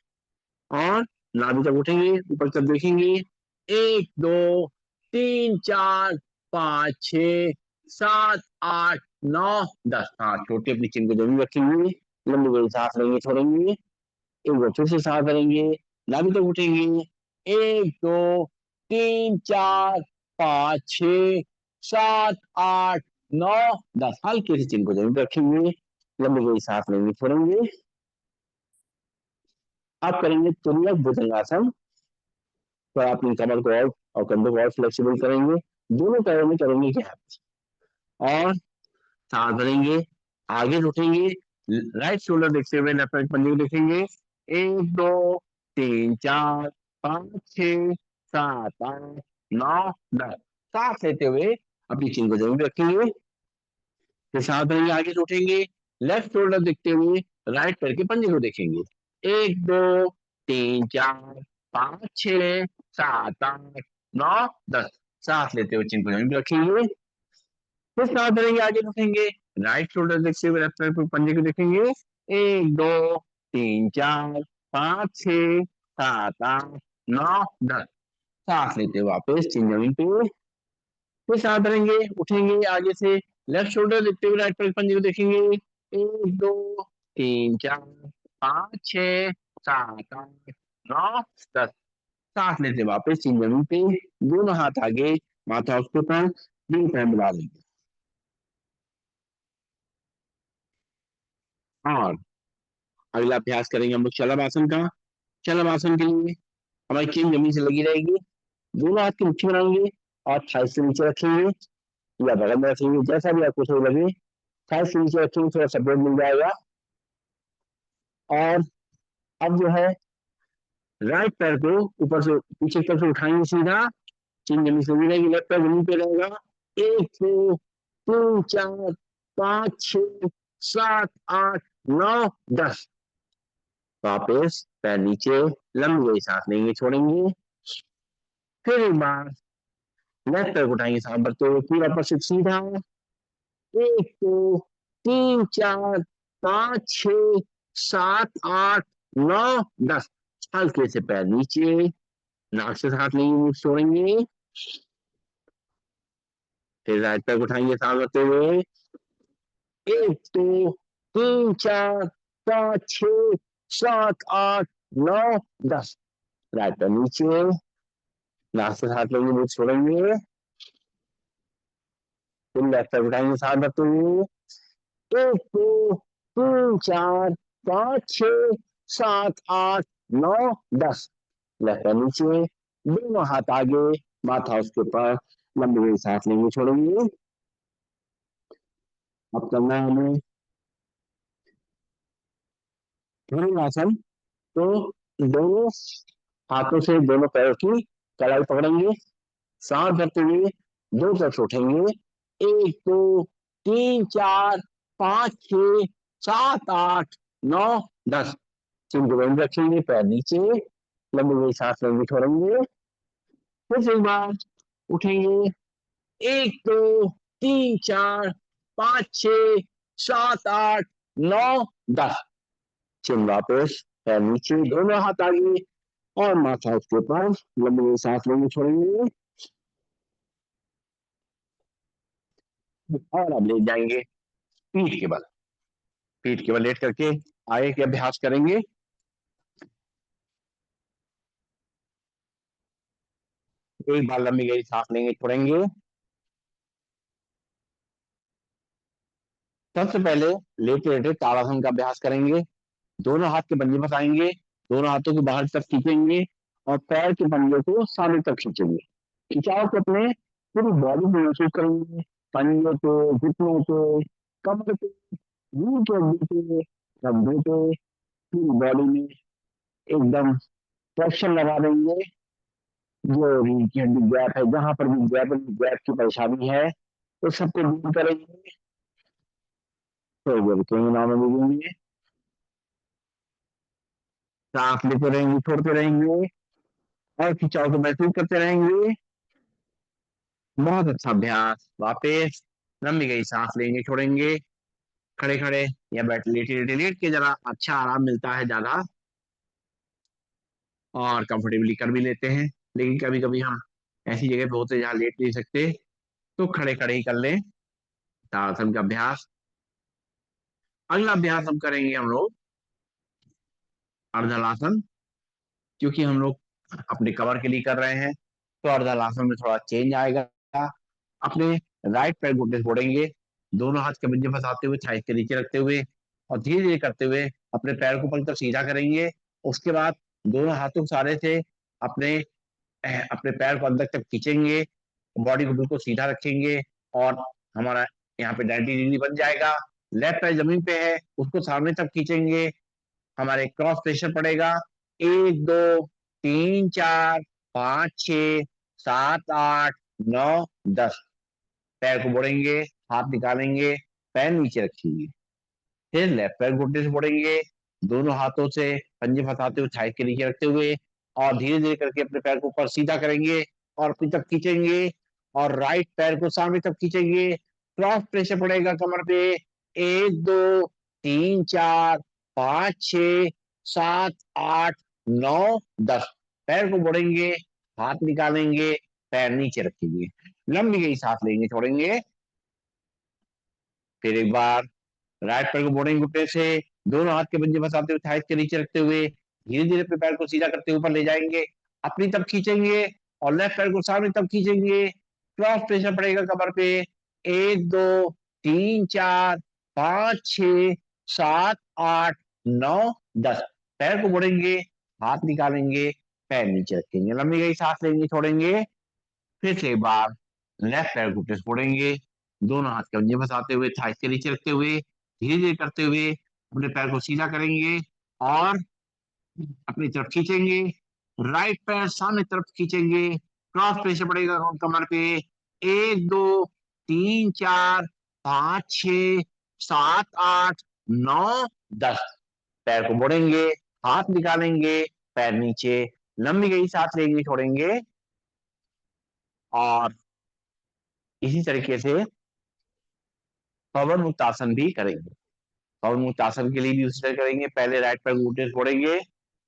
और नाभि तक उठेंगे, ऊपर तक देखेंगे। 1 2 3 4 5 6 7 8 9 10। हाँ, छोटी अपनी चिन को जमीन रखेंगे, लंबी बड़ी सांस लेंगे, छोड़ेंगे। एक बार फिर से सांस भरेंगे, नाभि तक उठेंगे। 1 2 3 4 5 6 7 8 9 10। हल्के से चिन को जमीन रखेंगे, लंबी बड़ी सांस लेंगे, छोड़ेंगे। आप करेंगे तुल्यक भुजंगासन। तो अपनी कमर को और कंधों को और फ्लेक्सिबल करेंगे, दोनों पैरों में करेंगे गैप और सांस भरेंगे, आगे उठेंगे, राइट शोल्डर देखते हुए लेफ्ट राइट पंजे को देखेंगे। 1 2 3 4 5 6 7 8 9 10। सांस लेते हुए अपनी चिन को जमीन पे रखेंगे, फिर सांस भरेंगे, आगे उठेंगे, लेफ्ट शोल्डर देखते हुए राइट पैर के पंजे को देखेंगे। 1 2 3 4 5 6 7 8 9 10। सांस लेते हुए चिन को जमीन पे रखेंगे। फिर सांस भरेंगे, आगे रखेंगे, राइट शोल्डर देखते हुए लेफ्ट साइड पंजे को देखेंगे। 1 2 3 4 5 6 7 8 9 10। सांस लेते हुए वापस चिन जमीन पे। फिर सांस भरेंगे, उठेंगे आगे से, लेफ्ट शोल्डर देखते हुए राइट पैर पंजे को देखेंगे। 1 2 3 4 5 6 7 8 9 10। सांस लेते वापस चिन जमीन पे, दोनों हाथ आगे, माथा उसके ऊपर, दोनों पैर मिला लेंगे। और अगला अभ्यास करेंगे हम लोग शलभ आसन का। शलभ आसन के लिए हमारी चेन जमीन से लगी रहेगी, दोनों हाथ की मुट्ठी बनाएंगे और थाई से नीचे रखेंगे या बगल में रखेंगे, जैसा भी आपको सही लगे। थाई से नीचे रखेंगे, थोड़ा सपोर्ट मिल जाएगा। और अब जो है राइट पैर को ऊपर से पीछे की तरफ से उठाएंगे सीधा, चेन जमीन से लगी रहेगी, लेफ्ट पैर जमीन पे रहेगा। 1 2 3 4 5 6 7 8 9 10। वापस पैर नीचे, लंबी गई सांस लेंगे, छोड़ेंगे। फिर एक बार लेफ्ट पैर को उठाएंगे सांस भरते हुए, पूरा ऊपर से सीधा। 1 2 3 4 5 6 7 8 9 10। हल्के से पैर नीचे, नाक से सांस लेंगे, छोड़ेंगे। फिर राइट पैर को उठाएंगे सांस भरते हुए। 1 2 3 4 5 6 7 8 9 10। राइट पैर नीचे, नाक से सांस लेंगे, मुंह छोड़ेंगे। फिर लेफ्ट पैर उठाएंगे सांस भरते हुए। 1 2 3 4 5 6 7 8 9 10। लेफ्ट पैर नीचे, दोनों हाथ आगे, माथा उसके ऊपर, लंबी हुई सांस लेंगे, छोड़ेंगे। अब करना है हमें धनुरासन। तो दोनों हाथों से दोनों पैरों की कलाई पकड़ेंगे, सांस भरते हुए दो तरफ उठेंगे। 1 2 3 4 5 6 7 8 9 10। चिन को बंद रखेंगे, पैर नीचे, लंबी हुई सांस लेंगे, छोड़ेंगे। फिर एक बार उठेंगे। 1 2 3 4 5 6 7 8 9 10। चिन वापस, पैर नीचे, दोनों हाथ आगे और माथा उसके ऊपर, लंबी हुई सांस लेंगे, छोड़ेंगे। और अब लेट जाएंगे पीठ के बल। पीठ के बल लेट करके आगे के अभ्यास करेंगे। एक बार लंबी गहरी सांस लेंगे, छोड़ेंगे। सबसे पहले लेटे लेटे ताड़ासन का अभ्यास करेंगे। दोनों हाथ के पंजे फंसाएंगे, दोनों हाथों को बाहर तक खींचेंगे और पैर के पंजे को सामने तक खींचेंगे। खिंचाव को अपने पूरी बॉडी में महसूस करेंगे, पंजे पे, घुटनों पे, कमर पे, नीचे के हड्डी पे, कंधे पे, पूरी बॉडी में एकदम प्रेशर लगा देंगे। जो रीढ़ की हड्डी गैप है, जहां पर भी गैप गैप की परेशानी है, तो सबको दूर करेंगे। तो ये रुकेंगे ना में, सांस लेते रहेंगे, छोड़ते रहेंगे और खिंचाव को महसूस करते रहेंगे। बहुत अच्छा अभ्यास। वापस लंबी गई सांस लेंगे, छोड़ेंगे। खड़े खड़े या बैठ लेटे लेटे लेट के जरा अच्छा आराम मिलता है ज्यादा, और कंफर्टेबली कर भी लेते हैं। लेकिन कभी कभी हम ऐसी जगह पे होते हैं जहाँ लेट नहीं सकते, तो खड़े खड़े ही कर लें ताड़ासन का अभ्यास। अगला अभ्यास हम करेंगे हम लोग अर्धलासन। क्योंकि हम लोग अपने कवर के लिए कर रहे हैं, तो अर्धलासन में थोड़ा चेंज आएगा। अपने राइट पैर घुटने से फोड़ेंगे, दोनों हाथ के पंजे फंसाते हुए थाई के नीचे रखते हुए, और धीरे धीरे करते हुए अपने पैर को पलट कर सीधा करेंगे। उसके बाद दोनों हाथों के सहारे से अपने अपने पैर को अंदर तक खींचेंगे, बॉडी को बिल्कुल सीधा रखेंगे, और हमारा यहाँ पे 90 डिग्री बन जाएगा। लेफ्ट पैर जमीन पे है, उसको सामने तक खींचेंगे, हमारे क्रॉस प्रेशर पड़ेगा। 1 2 3 4 5 6 7 8 9 10। पैर को मोड़ेंगे, हाथ निकालेंगे, पैर नीचे रखेंगे। फिर लेफ्ट पैर घुटने से मोड़ेंगे, दोनों हाथों से पंजे फंसाते हुए थाई के नीचे रखते हुए और धीरे धीरे करके अपने पैर को ऊपर सीधा करेंगे और अपनी तरफ खींचेंगे और राइट पैर को सामने तक खींचेंगे। क्रॉस प्रेशर पड़ेगा कमर पे। 1 2 3 4 5 6 7 8 9 10। पैर को मोड़ेंगे, हाथ निकालेंगे, पैर नीचे रखेंगे, लंबी गई सांस लेंगे, छोड़ेंगे। फिर एक बार राइट पैर को मोड़ेंगे घुटने से, दोनों हाथ के पंजे फंसाते हुए थाइस के नीचे रखते हुए धीरे धीरे अपने पैर को सीधा करते हुए ऊपर ले जाएंगे, अपनी तरफ खींचेंगे और लेफ्ट पैर को सामने तरफ खींचेंगे। क्रॉस प्रेशर पड़ेगा कमर पे। 1 2 3 4 5 6 7 8 9 10। पैर को मोड़ेंगे, हाथ निकालेंगे, पैर नीचे रखेंगे, लंबी गई सांस लेंगे, छोड़ेंगे। फिर से एक बार लेफ्ट पैर घुटने से मोड़ेंगे, दोनों हाथ के पंजे फंसाते हुए थाइस के नीचे रखते हुए धीरे धीरे करते हुए अपने पैर को सीधा करेंगे और अपनी तरफ खींचेंगे। राइट पैर सामने तरफ खींचेंगे, क्रॉस प्रेशर पड़ेगा कमर पे। 1 2 3 4 5 6 7 8 9 10। पैर को मोड़ेंगे, हाथ निकालेंगे, पैर नीचे, लंबी गई सांस लेंगे, छोड़ेंगे। और इसी तरीके से पवन मुक्त आसन भी करेंगे। पवन मुक्त आसन के लिए भी उसी तरह करेंगे। पहले राइट पैर घुटने से छोड़ेंगे,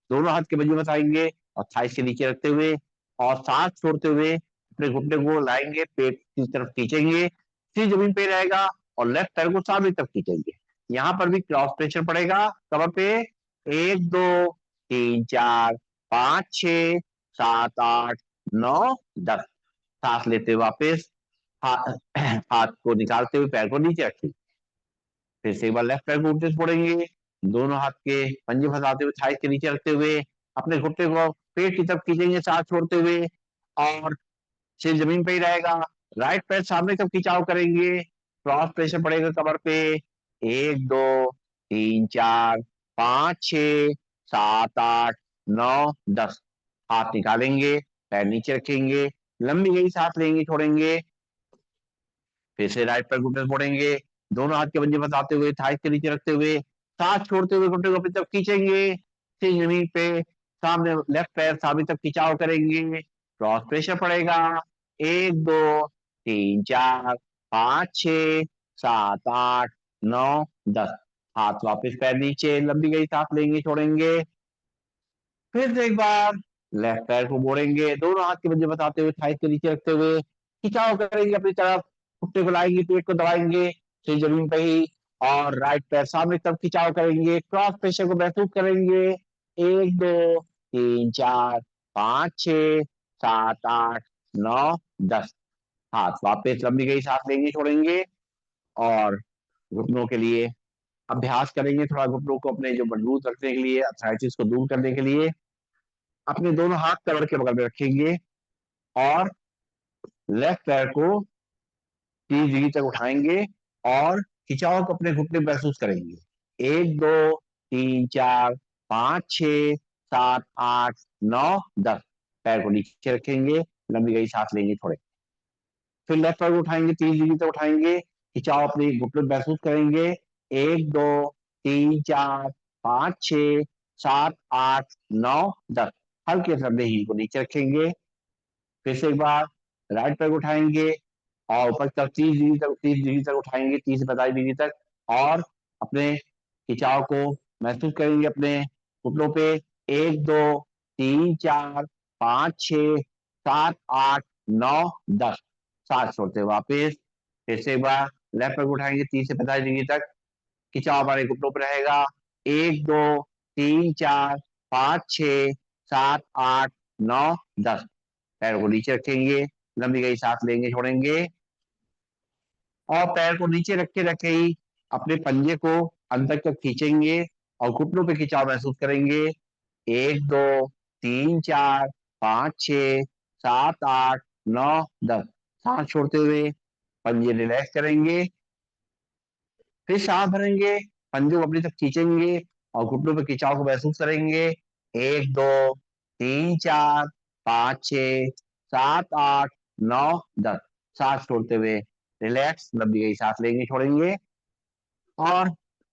दोनों हाथ के बाजू बताएंगे और थाइस के नीचे रखते हुए और सांस छोड़ते हुए अपने घुटने को लाएंगे, पेट की तरफ खींचेंगे, सिर जमीन पे रहेगा और लेफ्ट पैर को सामने तरफ खींचेंगे। यहाँ पर भी क्रॉस प्रेशर पड़ेगा कमर पे। 1 2 3 4 5 6 7 8 9 10। सांस लेते हुए वापस हाथ हाथ को निकालते हुए पैर को नीचे रखेंगे। फिर से एक बार लेफ्ट पैर को घुटने से मोड़ेंगे, दोनों हाथ के पंजे फंसाते हुए थाइस के नीचे रखते हुए अपने घुटने को पेट की तरफ खींचेंगे सांस छोड़ते हुए और सिर जमीन पे ही रहेगा। राइट पैर सामने तरफ खिंचाव करेंगे, क्रॉस प्रेशर पड़ेगा कमर पे। 1 2 3 4 5 6 7 8 9 10। हाथ निकालेंगे, पैर नीचे रखेंगे, लंबी गई सांस लेंगे, छोड़ेंगे। फिर से राइट पैर घुटने से मोड़ेंगे, दोनों हाथ के पंजे फंसाते हुए थाइस के नीचे रखते हुए सांस छोड़ते हुए घुटने को अपनी तरफ खींचेंगे, सिर जमीन पे, सामने लेफ्ट पैर सामने तरफ खिंचाव करेंगे, क्रॉस प्रेशर पड़ेगा। 1 2 3 4 5 6 7 8 9 10। हाथ वापस पैर नीचे, लंबी गई सांस लेंगे, छोड़ेंगे। फिर से एक बार लेफ्ट पैर को मोड़ेंगे, दोनों हाथ के पंजे फंसाते हुए थाइस के नीचे रखते हुए खिंचाव करेंगे अपनी तरफ, घुटने को लाएंगे, पेट को दबाएंगे, सिर जमीन पे ही और राइट पैर सामने तरफ खिंचाव करेंगे, क्रॉस प्रेशर को महसूस करेंगे। 1 2 3 4 5 6 7 8 9 10। हाथ वापस लंबी गई सांस लेंगे, छोड़ेंगे और घुटनों के लिए अभ्यास करेंगे, थोड़ा घुटनों को अपने जो मजबूत रखने के लिए, अर्थराइटिस को दूर करने के लिए अपने दोनों हाथ कमर के बगल में रखेंगे और लेफ्ट पैर को 30 डिग्री तक उठाएंगे और खिंचाव को अपने घुटने महसूस करेंगे। 1 2 3 4 5 6 7 8 9 10। पैर को नीचे रखेंगे, लंबी गई सांस लेंगे, थोड़े। फिर लेफ्ट पैर को उठाएंगे, 30 डिग्री तक उठाएंगे, खिंचाव अपने घुटने महसूस करेंगे। 1 2 3 4 5 6 7 8 9 10। हल्के से अपने हील को नीचे रखेंगे। फिर से एक बार राइट पैर को उठाएंगे और ऊपर तक 30 डिग्री तक उठाएंगे, 30 से 45 डिग्री तक और अपने खिंचाव को महसूस करेंगे अपने घुटनों पे। 1 2 3 4 5 6 7 8 9 10। सांस छोड़ते हुए वापिस फिर से एक बार लेफ्ट पैर को उठाएंगे, 30 से 45 डिग्री तक खिंचाव हमारे घुटनों पर रहेगा। 1 2 3 4 5 6 7 8 9 10। पैर को नीचे रखेंगे, लंबी गई सांस लेंगे, छोड़ेंगे और पैर को नीचे रखे रखे ही अपने पंजे को अंदर तक खींचेंगे और घुटनों पे खिंचाव महसूस करेंगे। 1 2 3 4 5 6 7 8 9 10। सांस छोड़ते हुए पंजे रिलैक्स करेंगे, फिर सांस भरेंगे, पंजे को अपनी तरफ खींचेंगे और घुटनों पे खिंचाव को महसूस करेंगे। 1 2 3 4 5 6 7 8 9 10। सांस छोड़ते हुए रिलैक्स, लंबी गई सांस लेंगे, छोड़ेंगे और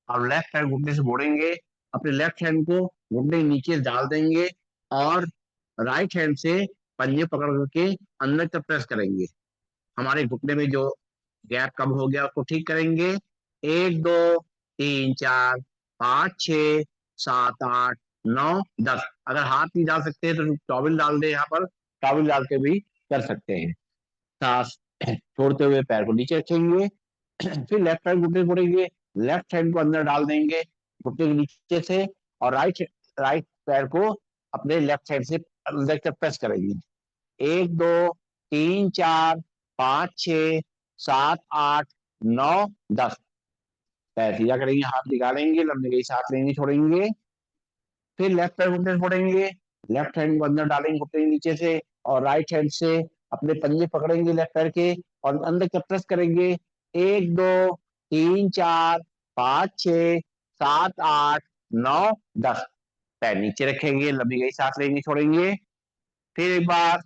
अब लेफ्ट पैर घुटने से मोड़ेंगे अपने लेफ्ट हैंड को घुटने के नीचे डाल देंगे और राइट हैंड से पंजे पकड़ करके अंदर तक प्रेस करेंगे। हमारे घुटने में जो गैप कम हो गया उसको ठीक करेंगे। 1 2 3 4 5 6 7 8 9 10। अगर हाथ नहीं डाल सकते हैं तो टॉवल डाल दे, यहाँ पर टॉवल डाल के भी कर सकते हैं। सांस छोड़ते हुए पैर को नीचे रखेंगे। फिर लेफ्ट हैंड घुटने फोड़ेंगे, लेफ्ट हैंड को अंदर डाल देंगे घुटने के नीचे से और राइट राइट पैर को अपने लेफ्ट हैंड से अंदर तक प्रेस करेंगे। 1 2 3 4 5 6 7 8 9 10। पैर सीधा करेंगे, हाथ निकालेंगे, लंबे गई सांस लेंगे, छोड़ेंगे। फिर लेफ्ट पैर घुटने से फोड़ेंगे, लेफ्ट हैंड को अंदर डालेंगे घुटने के नीचे से और राइट हैंड से अपने पंजे पकड़ेंगे लेफ्ट पैर के और अंदर तक प्रेस करेंगे। 1 2 3 4 5 6 7 8 9 10। पैर नीचे रखेंगे, लंबी गई सांस लेंगे, छोड़ेंगे। फिर एक बार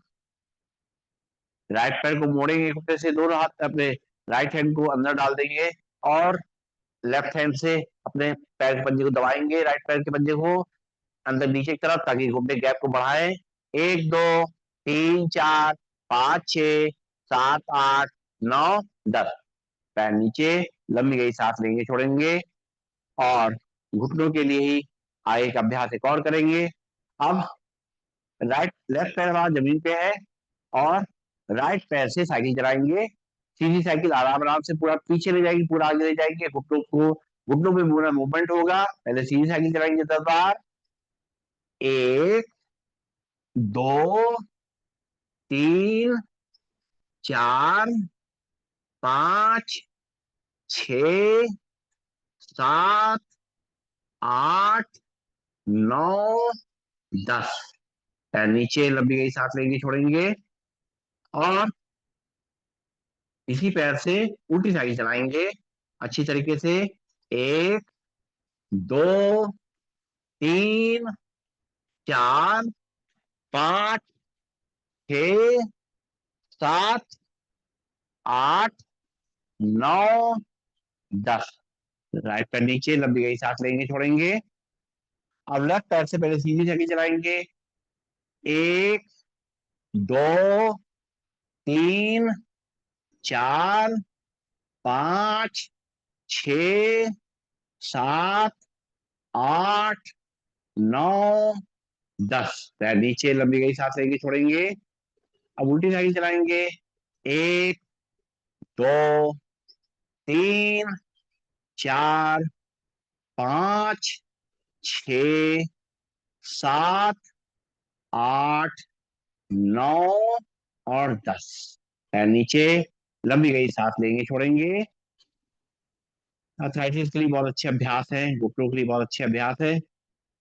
राइट पैर को मोड़ेंगे घुटने से, दोनों हाथ अपने राइट हैंड को अंदर डाल देंगे और लेफ्ट हैंड से अपने पैर के पंजे को दबाएंगे, राइट पैर के पंजे को अंदर नीचे की तरफ, ताकि घुटने गैप को बढ़ाएं। 1 2 3 4 5 6 7 8 9 10। पैर नीचे, लंबी गई सांस लेंगे, छोड़ेंगे और घुटनों के लिए ही आगे का अभ्यास एक और करेंगे। अब लेफ्ट पैर हमारा जमीन पे है और राइट पैर से साइकिल चलाएंगे। सीधी साइकिल आराम आराम से पूरा पीछे ले जाएगी, पूरा आगे ले जाएंगे, घुटनों में पूरा मूवमेंट होगा। पहले सीधी साइकिल चलाएंगे 10 बार। 1 2 3 4 5 6 7 8 9 10। नीचे लंबी गई सांस लेंगे, छोड़ेंगे और इसी पैर से उल्टी साइकिल चलाएंगे अच्छी तरीके से। 1 2 3 4 5 6 7 8 9 10। राइट पैर नीचे, लंबी गई सांस लेंगे, छोड़ेंगे। अब लेफ्ट पैर से पहले सीधी साइकिल चलाएंगे। 1 2 3 4 5 6 7 8 9 10। पैर नीचे, लंबी गई सांस लेंगे, छोड़ेंगे। अब उल्टी साइकिल चलाएंगे। 1 2 3 4 5 6 7 8 9 और 10। पैर नीचे, लंबी गई सांस लेंगे, छोड़ेंगे। आर्थराइटिस के लिए बहुत अच्छे अभ्यास है, घुटनों के लिए बहुत अच्छे अभ्यास है।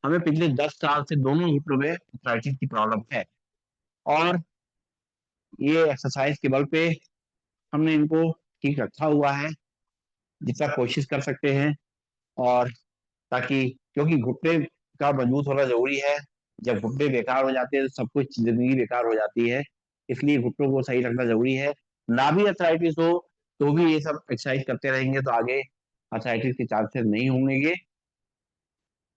हमें पिछले 10 साल से दोनों घुटनों में आर्थराइटिस की प्रॉब्लम है और ये एक्सरसाइज के बल पे हमने इनको ठीक रखा हुआ है, जितना कोशिश कर सकते हैं। और ताकि, क्योंकि घुटने का मजबूत होना जरूरी है। जब घुटने बेकार हो जाते हैं तो सब कुछ जिंदगी बेकार हो जाती है। इसलिए घुटनों को सही रखना जरूरी है। ना भी आर्थराइटिस हो तो भी ये सब एक्सरसाइज करते रहेंगे तो आगे आर्थराइटिस के चांसेस नहीं होंगे।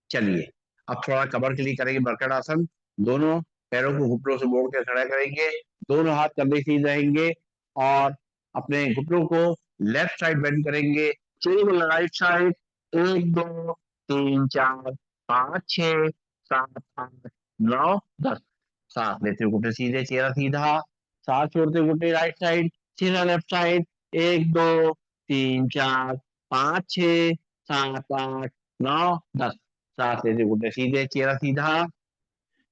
चलिए अब थोड़ा कमर के लिए करेंगे बरकट आसन। दोनों पैरों को घुटनों से मोड़ कर खड़ा करेंगे, दोनों हाथ कंधे सीधे रहेंगे और अपने घुटनों को लेफ्ट साइड बेंड करेंगे, चेहरे को राइट साइड। 1 2 3 4 5 6 7 8 9 10। सांस लेते हुए घुटने सीधे, चेहरा सीधा। सांस छोड़ते हुए घुटने राइट साइड, चेहरा लेफ्ट साइड। 1 2 3 4 5 6 7 8 9 10। सांस लेते घुटने सीधे, चेहरा सीधा।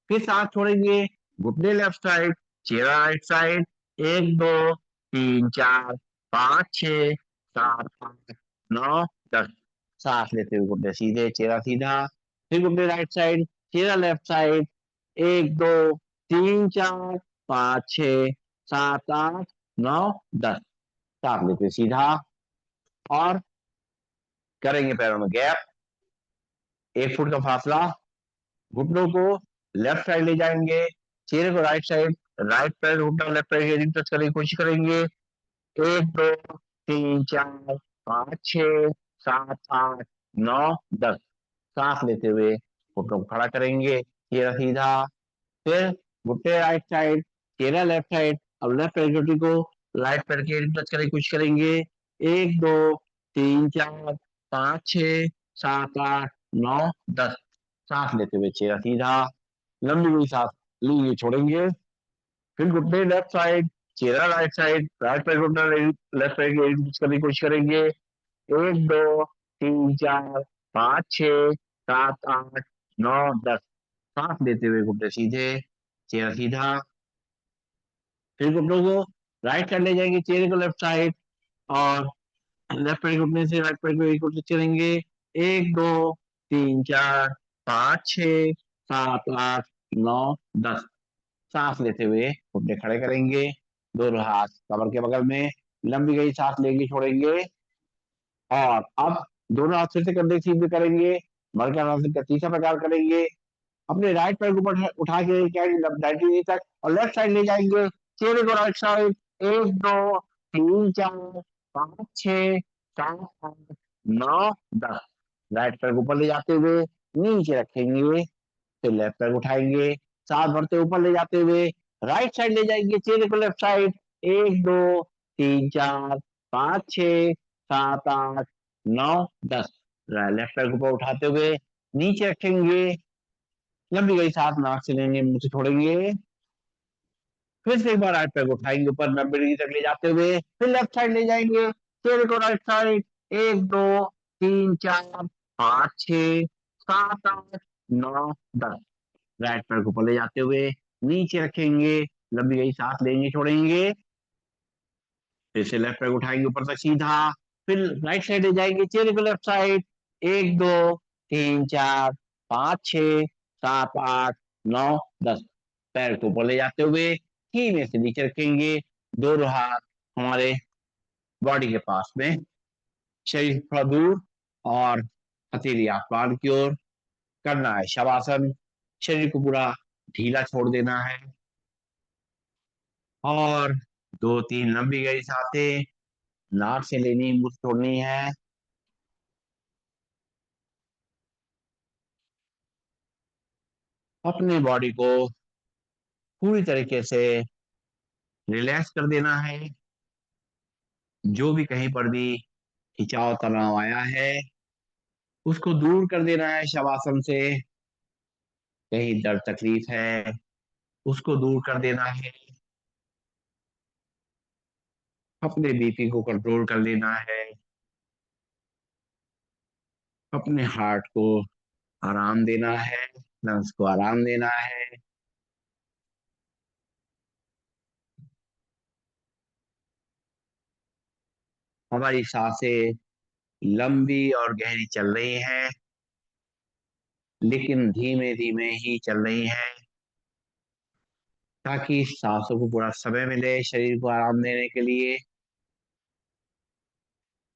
फिर सांस छोड़ेंगे, घुटने लेफ्ट साइड, चेहरा राइट साइड। 1 2 3 4 5 6 7 8 9 10। सांस लेते हुए घुटने सीधे, चेहरा सीधा। फिर घुटने राइट साइड, चेहरा लेफ्ट साइड। 1 2 3 4 5 6 7 8 9 10। सांस लेते सीधा और करेंगे पैरों में गैप, 1 फुट का फासला। घुटनों को लेफ्ट साइड ले जाएंगे, चेहरे को राइट साइड, राइट पैर घुटना लेफ्ट पैर के टच करने की कोशिश करेंगे। 1 2 3 4 5 6 7 8 9 10। सांस लेते हुए घुटनों को खड़ा करेंगे, चेहरा सीधा। फिर घुटने राइट साइड, चेहरा लेफ्ट साइड। अब लेफ्ट पैर की को राइट पैर के टच करने की कोशिश करेंगे। 1 2 3 4 5 6 7 8 9 10। सांस लेते हुए चेहरा सीधा, लंबी हुई सांस लेंगे, छोड़ेंगे। फिर घुटने लेफ्ट साइड, चेहरा राइट साइड, राइट पैर घुटना लेफ्ट पैर की टच करने की कोशिश करेंगे। 1 2 3 4 5 6 7 8 9 10। सांस लेते हुए घुटने सीधे, चेहरा सीधा। फिर घुटनों को राइट साइड ले जाएंगे, चेहरे को लेफ्ट साइड, और लेफ्ट पैर घुटने से राइट पैर को एक घुटने चलेंगे। 1 2 3 4 5 6 7 8 9 10। सांस लेते हुए घुटने खड़े करेंगे, दोनों हाथ कमर के बगल में, लंबी गई सांस लेंगे, छोड़ेंगे। और अब दोनों हाथ फिर से कंधे सीधे करेंगे, मरकरासन का तीसरा प्रकार करेंगे। अपने राइट पैर को ऊपर उठा के क्या 90 तक और लेफ्ट साइड ले जाएंगे, चेहरे को राइट साइड। 1 2 3 4 5 6 7 8 9 10। राइट पैर को ऊपर ले जाते हुए नीचे रखेंगे, फिर लेफ्ट पैर उठाएंगे, सांस भरते ऊपर ले जाते हुए राइट साइड ले जाएंगे, चेहरे को लेफ्ट साइड। 1 2 3 4 5 6 7 8 9 10। लेफ्ट पैर को ऊपर उठाते हुए नीचे रखेंगे, लंबी गई सांस नाक से लेंगे, मुंह से छोड़ेंगे। फिर से एक बार राइट पैर को उठाएंगे ऊपर 90 डिग्री तक ले जाते हुए, फिर लेफ्ट साइड ले जाएंगे, चेहरे को राइट साइड। 1 2 3 4 5 6 7 8 9 10। राइट पैर को ऊपर ले जाते हुए नीचे रखेंगे, लंबी गई सांस लेंगे, छोड़ेंगे। फिर से लेफ्ट पैर को उठाएंगे ऊपर तक सीधा, फिर राइट साइड ले जाएंगे, चेहरे को लेफ्ट साइड। 1 2 3 4 5 6 7 8 9 10। पैर को ऊपर ले जाते हुए धीमे से नीचे रखेंगे, दोनों हाथ हमारे बॉडी के पास में, शरीर थोड़ा दूर, और हथेली आसमान की ओर करना है शवासन। शरीर को पूरा ढीला छोड़ देना है, और 2 3 लंबी गहरी सांसें नाक से लेनी, मुंह से छोड़नी है। अपने बॉडी को पूरी तरीके से रिलैक्स कर देना है। जो भी कहीं पर भी खिंचाव तनाव आया है उसको दूर कर देना है शवासन से। कहीं दर्द तकलीफ है उसको दूर कर देना है। अपने बीपी को कंट्रोल कर लेना है। अपने हार्ट को आराम देना है, लंग्स को आराम देना है। हमारी सांसें लंबी और गहरी चल रही हैं, लेकिन धीमे धीमे ही चल रही हैं, ताकि सांसों को पूरा समय मिले शरीर को आराम देने के लिए,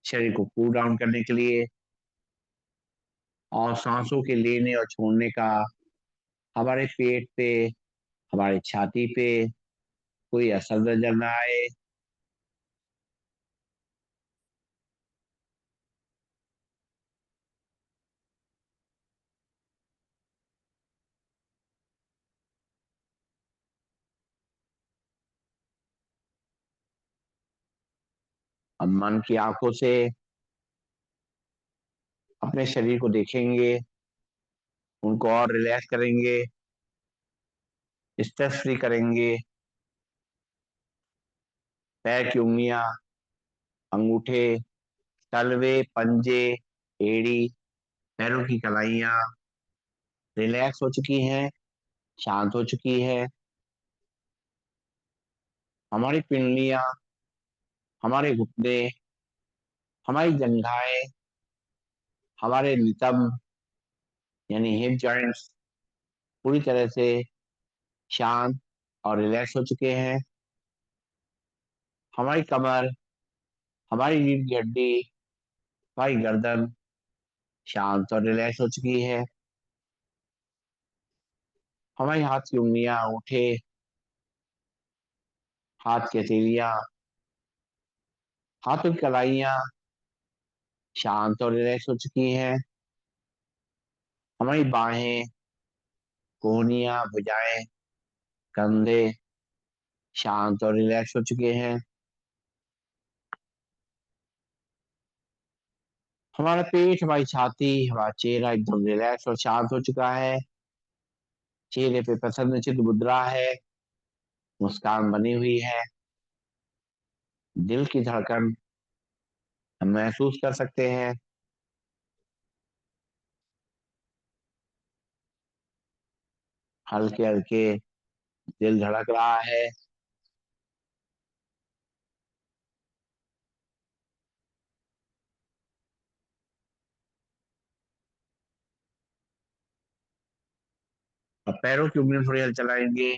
शरीर को कूल डाउन करने के लिए। और सांसों के लेने और छोड़ने का हमारे पेट पे, हमारे छाती पे कोई असर नजर ना आए। अब मन की आंखों से अपने शरीर को देखेंगे, उनको और रिलैक्स करेंगे, स्ट्रेस फ्री करेंगे। पैर की उंगलियां, अंगूठे, तलवे, पंजे, एड़ी, पैरों की कलाइयां रिलैक्स हो चुकी हैं, शांत हो चुकी है। हमारी पिंडलियां, हमारे घुटने, हमारी जंघाएं, हमारे नितंब यानी हिप जॉइंट्स पूरी तरह से शांत और रिलैक्स हो चुके हैं। हमारी कमर, हमारी रीढ़ की हड्डी, हमारी गर्दन शांत और रिलैक्स हो चुकी है। हमारी हाथ की उंगलियां, अंगूठे, हाथ की हथेलियां, हाथों की कलाइयां शांत और रिलैक्स हो चुकी हैं। हमारी बाहें, कोहनियां, भुजाएं, कंधे शांत और रिलैक्स हो चुके हैं। हमारा पेट, हमारी छाती, हमारा चेहरा एकदम रिलैक्स और शांत हो चुका है। चेहरे पे प्रसन्नचित्त मुद्रा है, मुस्कान बनी हुई है। दिल की धड़कन हम महसूस कर सकते हैं। हल्के हल्के दिल धड़क रहा है। अब पैरों की उंगलियां थोड़ी हल चलाएंगे,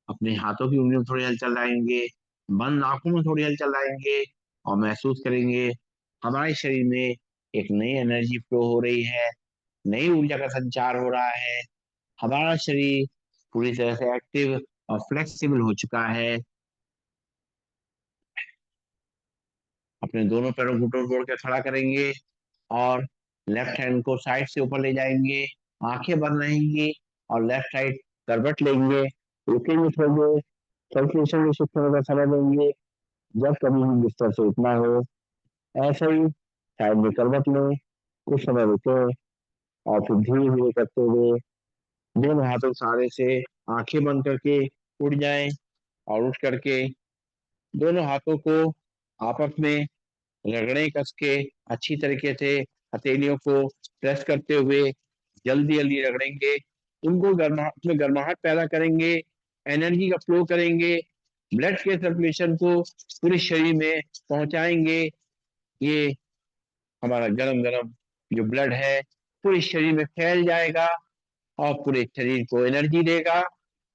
अपने हाथों की उंगलियों में थोड़ी हल चलाएंगे, बंद आंखों में थोड़ी हल चलाएंगे और महसूस करेंगे हमारे शरीर में एक नई एनर्जी फ्लो हो रही है, नई ऊर्जा का संचार हो रहा है। हमारा शरीर पूरी तरह से एक्टिव और फ्लेक्सिबल हो चुका है। अपने दोनों पैरों को घुटनों जोड़ के खड़ा करेंगे और लेफ्ट हैंड को साइड से ऊपर ले जाएंगे। आंखें बंद रहेंगी और लेफ्ट साइड करवट लेंगे। रुकेंगे थोड़ी देर, सर्कुलेशन में शिफ्ट होने का समय देंगे। जब कभी भी बिस्तर से उठना हो, ऐसे ही साइड में करवट लें, कुछ समय रुके और फिर धीरे धीरे करते हुए दोनों हाथों सहारे से आंखें बंद करके उठ जाएं और उठ करके दोनों हाथों को आपस में रगड़े कस के अच्छी तरीके से हथेलियों को प्रेस करते हुए जल्दी जल्दी रगड़ेंगे। उनको गर्माहट में गर्माहट पैदा करेंगे, एनर्जी का फ्लो करेंगे, ब्लड के सर्कुलेशन को पूरे शरीर में पहुंचाएंगे। ये हमारा गरम गरम जो ब्लड है पूरे शरीर में फैल जाएगा और पूरे शरीर को एनर्जी देगा।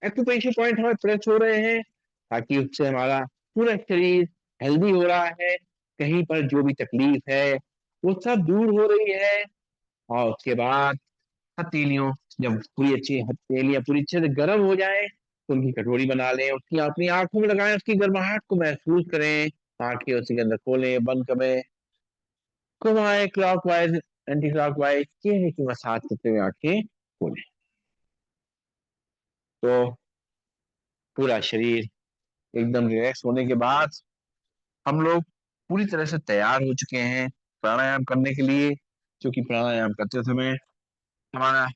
एक्यूप्रेशर पॉइंट हमारे प्रेस हो रहे हैं ताकि उससे हमारा पूरा शरीर हेल्दी हो रहा है। कहीं पर जो भी तकलीफ है वो सब दूर हो रही है। और उसके बाद हथेलियों, जब पूरी अच्छी हथेलियां पूरी अच्छे से गर्म हो जाए तो उनकी कटोरी बना लें, उसकी अपनी आंखों में लगाएं, उसकी गर्माहट को महसूस करें। आंखें उसी के अंदर खोलें, बंद करें, घुमाएं क्लॉकवाइज, एंटी क्लॉकवाइज, चेहरे की मसाज करते हुए आंखें खोलें। तो पूरा शरीर एकदम रिलैक्स होने के बाद हम लोग पूरी तरह से तैयार हो चुके हैं प्राणायाम करने के लिए। क्योंकि प्राणायाम करते समय हमारा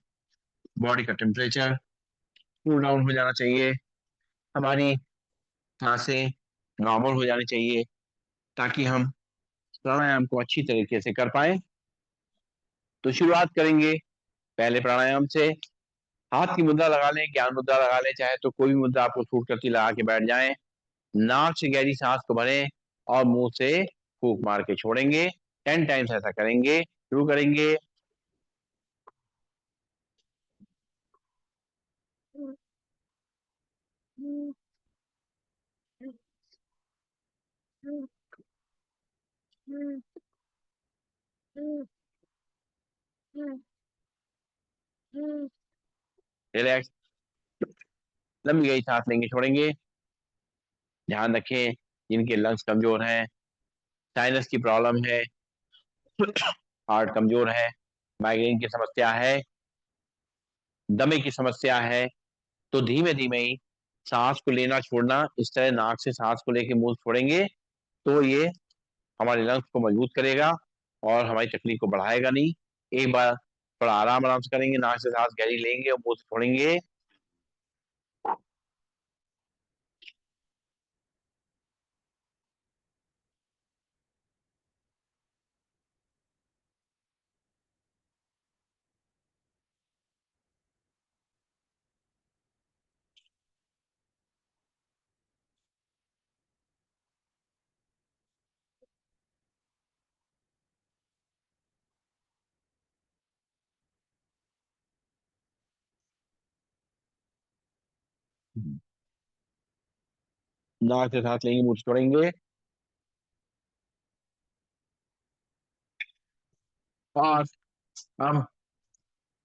बॉडी का टेम्परेचर कूल डाउन हो जाना चाहिए, हमारी सांसें नॉर्मल हो जानी चाहिए ताकि हम प्राणायाम को अच्छी तरीके से कर पाए। तो शुरुआत करेंगे पहले प्राणायाम से। हाथ की मुद्रा लगा लें, ज्ञान मुद्रा लगा लें, चाहे तो कोई भी मुद्रा आपको सूट करती लगा के बैठ जाएं। नाक से गहरी सांस को भरें और मुंह से फूंक मार के छोड़ेंगे। 10 टाइम्स ऐसा करेंगे। शुरू करेंगे। रिलैक्स, लंबी गहरी सांस लेंगे, छोड़ेंगे। ध्यान रखें जिनके लंग्स कमजोर हैं, साइनस की प्रॉब्लम है, हार्ट कमजोर है, माइग्रेन की समस्या है, दमे की समस्या है, तो धीमे धीमे ही सांस को लेना छोड़ना, इस तरह नाक से सांस को लेके मुंह छोड़ेंगे तो ये हमारे लंग्स को मजबूत करेगा और हमारी तकलीफ को बढ़ाएगा नहीं। एक बार थोड़ा आराम आराम से करेंगे, नाक से सांस गहरी लेंगे और मुंह से छोड़ेंगे। नाक से सांस लेंगे, मुंह से छोड़ेंगे। और हम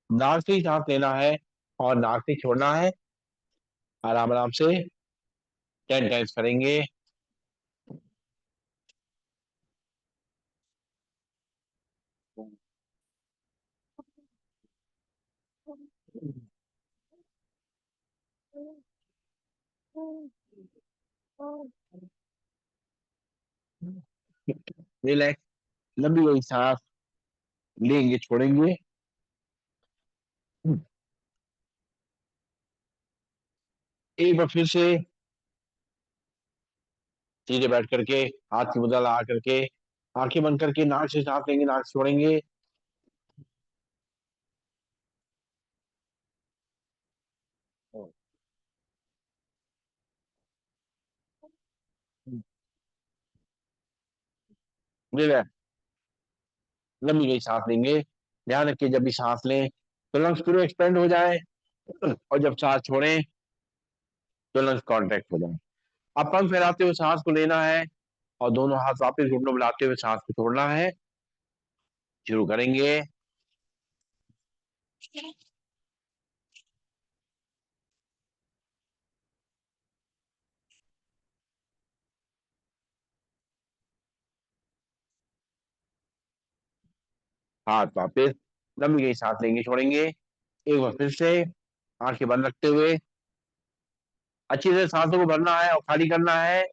नाक से ही सांस लेना है और नाक से छोड़ना है। आराम आराम से 10 टाइम्स करेंगे। रिलैक्स, लंबी गई सांस लेंगे, छोड़ेंगे। एक बार फिर से सीधे बैठ करके, हाथ की मुद्रा लगा करके, आंखें बंद करके नाक से सांस लेंगे, नाक से छोड़ेंगे। रिलैक्स, लंबी गई सांस लेंगे। ध्यान रखिए जब भी सांस लें तो लंग्स पूरे एक्सपेंड हो जाए, और जब सांस छोड़ें तो लंग्स कॉन्ट्रैक्ट हो जाए। अब पंख फैलाते हुए सांस को लेना है, और दोनों हाथ वापस घुटनों में लाते हुए सांस को छोड़ना है। शुरू करेंगे। हाथ वापस, लंबी गई सांस लेंगे, छोड़ेंगे। एक बार फिर से आंखें बंद रखते हुए अच्छी से सांसों को भरना है और खाली करना है।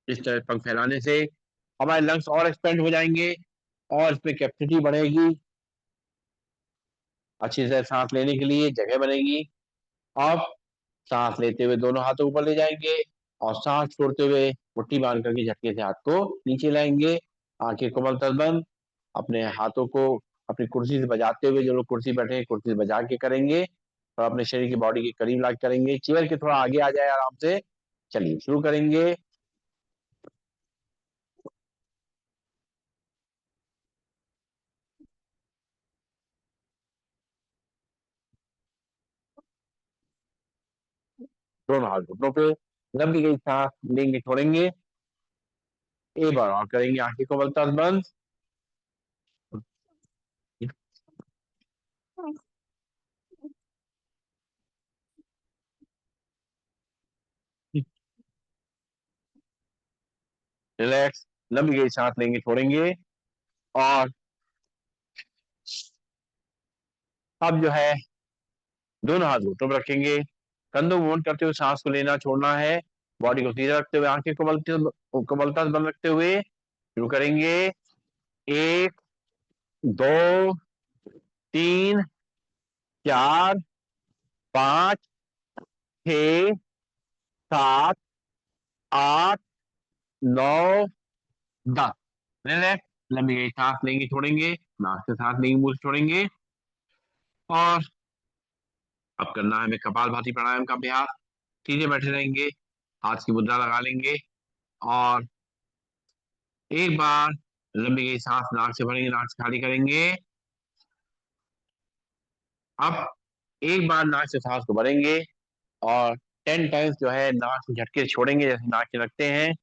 इस तरह पंख फैलाने से हमारे लंग्स और एक्सपेंड हो जाएंगे, और इसमें कैपेसिटी बढ़ेगी। अच्छी से सांस लेने के लिए जगह बनेगी। अब सांस लेते हुए दोनों हाथों ऊपर ले जाएंगे, और सांस छोड़ते हुए मुट्ठी बांध करके झटके से हाथ को नीचे लाएंगे। आंखें कोमल तर बंद, अपने हाथों को अपनी कुर्सी से बजाते हुए, जो लोग कुर्सी बैठे हैं कुर्सी से बजा के करेंगे, और अपने शरीर की बॉडी के करीब ला के करेंगे। चेयर के थोड़ा आगे आ जाए आराम से। चलिए शुरू करेंगे। दोनों हाथ घुटनों पे, लंबी गई सांस लेंगे, छोड़ेंगे। एक बार और करेंगे, आंखें को बलता बंद। रिलैक्स, लंबी गई सांस लेंगे, छोड़ेंगे। और अब जो है दोनों हाथ घुटनों पर रखेंगे, कंधों मूवमेंट करते हुए सांस को लेना छोड़ना है। बॉडी को सीधा रखते हुए, आंखें कोमलता से बंद रखते हुए शुरू करेंगे। एक, दो, तीन, चार, पाँच, छ, सात, आठ, नौ, दस। रिलैक्स, लंबी गई सांस लेंगे, छोड़ेंगे। नाक से सांस लेंगे, मुंह से छोड़ेंगे। और अब करना है हमें कपालभाति प्राणायाम का अभ्यास। सीधे बैठे रहेंगे, हाथ की मुद्रा लगा लेंगे, और एक बार लंबी गई सांस नाक से भरेंगे, नाक से खाली करेंगे। अब एक बार नाक से सांस को भरेंगे, और 10 टाइम्स जो है नाक से झटके से छोड़ेंगे, जैसे नाक से रखते हैं।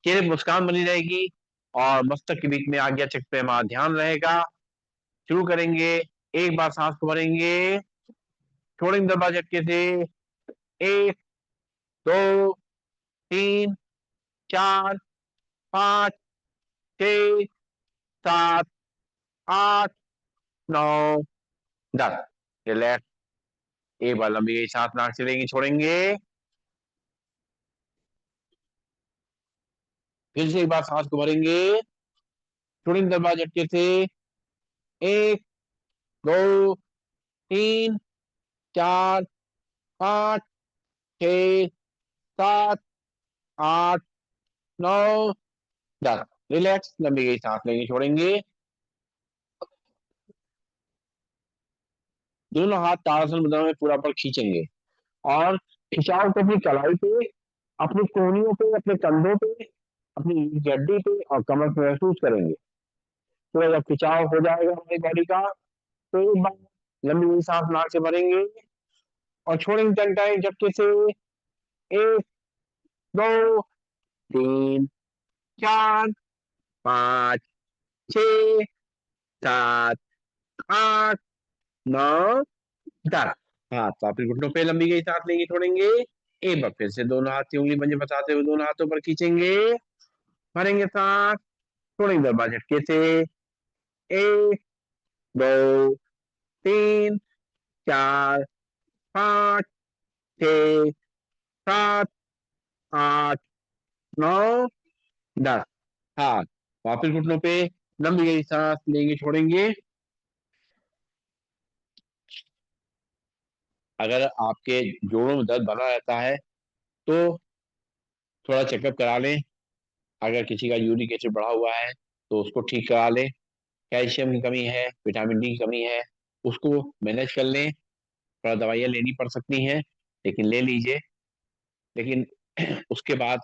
चेहरे पर मुस्कान बनी रहेगी, और मस्तक के बीच में आज्ञा चक्र पे हमारा ध्यान रहेगा। शुरू करेंगे। एक बार सांस को भरेंगे, छोड़ेंगे दबा झटके से। एक, दो, तीन, चार, पाँच, छः, सात, आठ, नौ, दस। रिलैक्स, एक बार लंबी गई सांस नाक से लेंगे, छोड़ेंगे। फिर से एक बार सांस को भरेंगे, छोड़ेंगे दबा झटके से। एक, दो, तीन, चार, पाँच, छः, सात, आठ, नौ, दस। रिलैक्स, लंबी गई सांस लेंगे, छोड़ेंगे। दोनों हाथ ताड़ासन मुद्रा में पूरा पर खींचेंगे, और खिंचाव को अपनी कलाई पे, अपनी कोहनियों पे, अपने कंधों पे, अपनी हड्डी पे और कमर पे महसूस करेंगे। तो जब खिंचाव हो जाएगा हमारी बॉडी का, तो एक बार लंबी हुई सांस नाक से भरेंगे, और छोड़ेंगे 10 टाइम झटके से। एक, दो, तीन, चार, पाँच, छ, सात, आठ, नौ, दस। हाँ, तो आप फिर घुटनों पे लंबी गई सांस लेंगे, छोड़ेंगे। एक बार फिर से दोनों हाथ की उंगली पंजे बताते हुए दोनों हाथों पर खींचेंगे, भरेंगे सांस, छोड़ेंगे दरबार झटके से। एक, दो, तीन, चार, पाँच, छः, सात, आठ, नौ, 10। हाँ, वापिस घुटनों पे लंबी गई सांस लेंगे, छोड़ेंगे। अगर आपके जोड़ों में दर्द बना रहता है तो थोड़ा चेकअप करा लें। अगर किसी का यूरिक एसिड बढ़ा हुआ है तो उसको ठीक करा लें। कैल्शियम की कमी है, विटामिन डी की कमी है, उसको मैनेज कर लें। थोड़ा दवाइयाँ लेनी पड़ सकती हैं, लेकिन ले लीजिए। लेकिन उसके बाद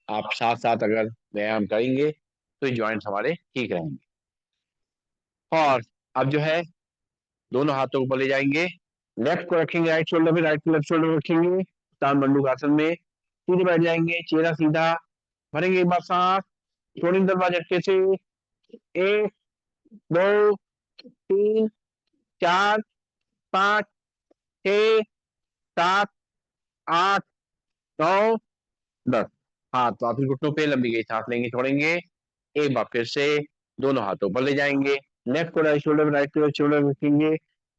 आप साथ साथ अगर व्यायाम करेंगे तो ये जॉइंट्स हमारे ठीक रहेंगे। और अब जो है दोनों हाथों को ऊपर ले जाएंगे, लेफ्ट को रखेंगे राइट शोल्डर पे, राइट को लेफ्ट शोल्डर पे रखेंगे, तान बंडूक आसन में सीधे बैठ जाएंगे, चेहरा सीधा, भरेंगे एक बार सांस, छोड़ेंगे दरवाजे झटके से। एक, दो, तीन, चार, पाँच, छः, सात, आठ, नौ, 10। हाँ, तो आप इस घुटनों पे लंबी गई सांस लेंगे, छोड़ेंगे। एक बार फिर से दोनों हाथों पर ले जाएंगे, लेफ्ट को राइट शोल्डर में, राइट को लेफ्ट शोल्डर में रखेंगे,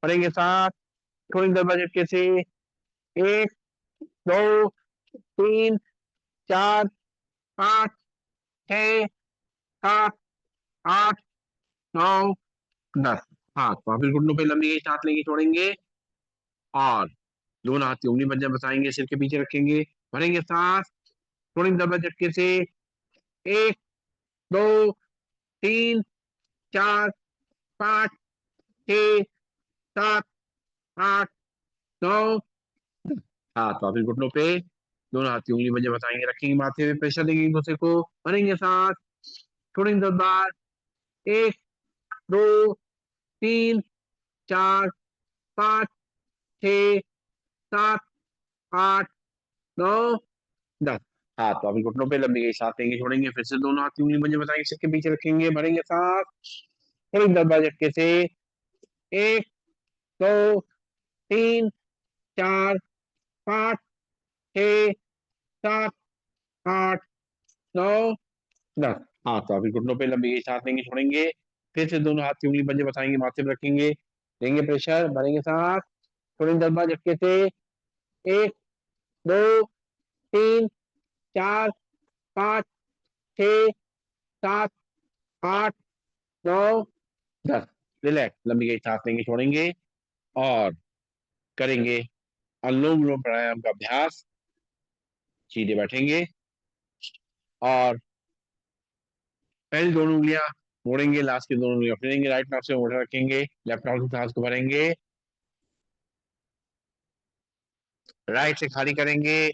भरेंगे सांस, छोड़ेंगे दरवाजे झटके से। एक, दो, तीन, चार, पाँच, छः, सात, आठ, नौ, 10। हाँ, तो आप इस घुटनों पे लंबी गई सांस लेंगे, छोड़ेंगे। और दोनों हाथ की उंगली पंजा बसाएंगे, सिर के पीछे रखेंगे, भरेंगे सांस, छोड़ेंगे दरवाजे झटके से। एक, दो, तीन, चार, पाँच, छः, सात, आठ, नौ। हाँ, तो आप इस घुटनों पे दोनों हाथ की उंगली पंजे बसाएंगे, रखेंगे माथे पे, प्रेशर देंगे एक दूसरे को, भरेंगे सांस, छोड़ेंगे 10 बार। एक, दो, तीन, चार, पाँच, छः, सात, आठ, नौ, 10। हाँ, तो अभी घुटनों पे लंबी गई सांस लेंगे, छोड़ेंगे, फिर से दोनों हाथ की उंगली मुझे बताएंगे, सिर के पीछे रखेंगे, भरेंगे सांस, थोड़ी 10 बार झटके से। एक, दो, तीन, चार, पाँच, छः, सात, आठ, नौ, 10। हाँ, तो अभी घुटनों पे लंबी गई सांस लेंगे, छोड़ेंगे, फिर से दोनों हाथ की उंगली पंजे बताएंगे, माथे पे रखेंगे, देंगे प्रेशर, भरेंगे सांस, थोड़ी 10 बार झटके से। एक, दो, तीन, चार, पाँच, छः, सात, आठ, नौ, 10। रिलैक्स, लंबी गई सांस लेंगे, छोड़ेंगे। और करेंगे अनुलोम विलोम प्राणायाम का अभ्यास। सीधे बैठेंगे और पहली दोनों उंगलियां मोड़ेंगे, लास्ट की दोनों उंगलियां फेरेंगे, राइट नाक से मोड़े रखेंगे, लेफ्ट नाक से सांस को भरेंगे, राइट से खाली करेंगे,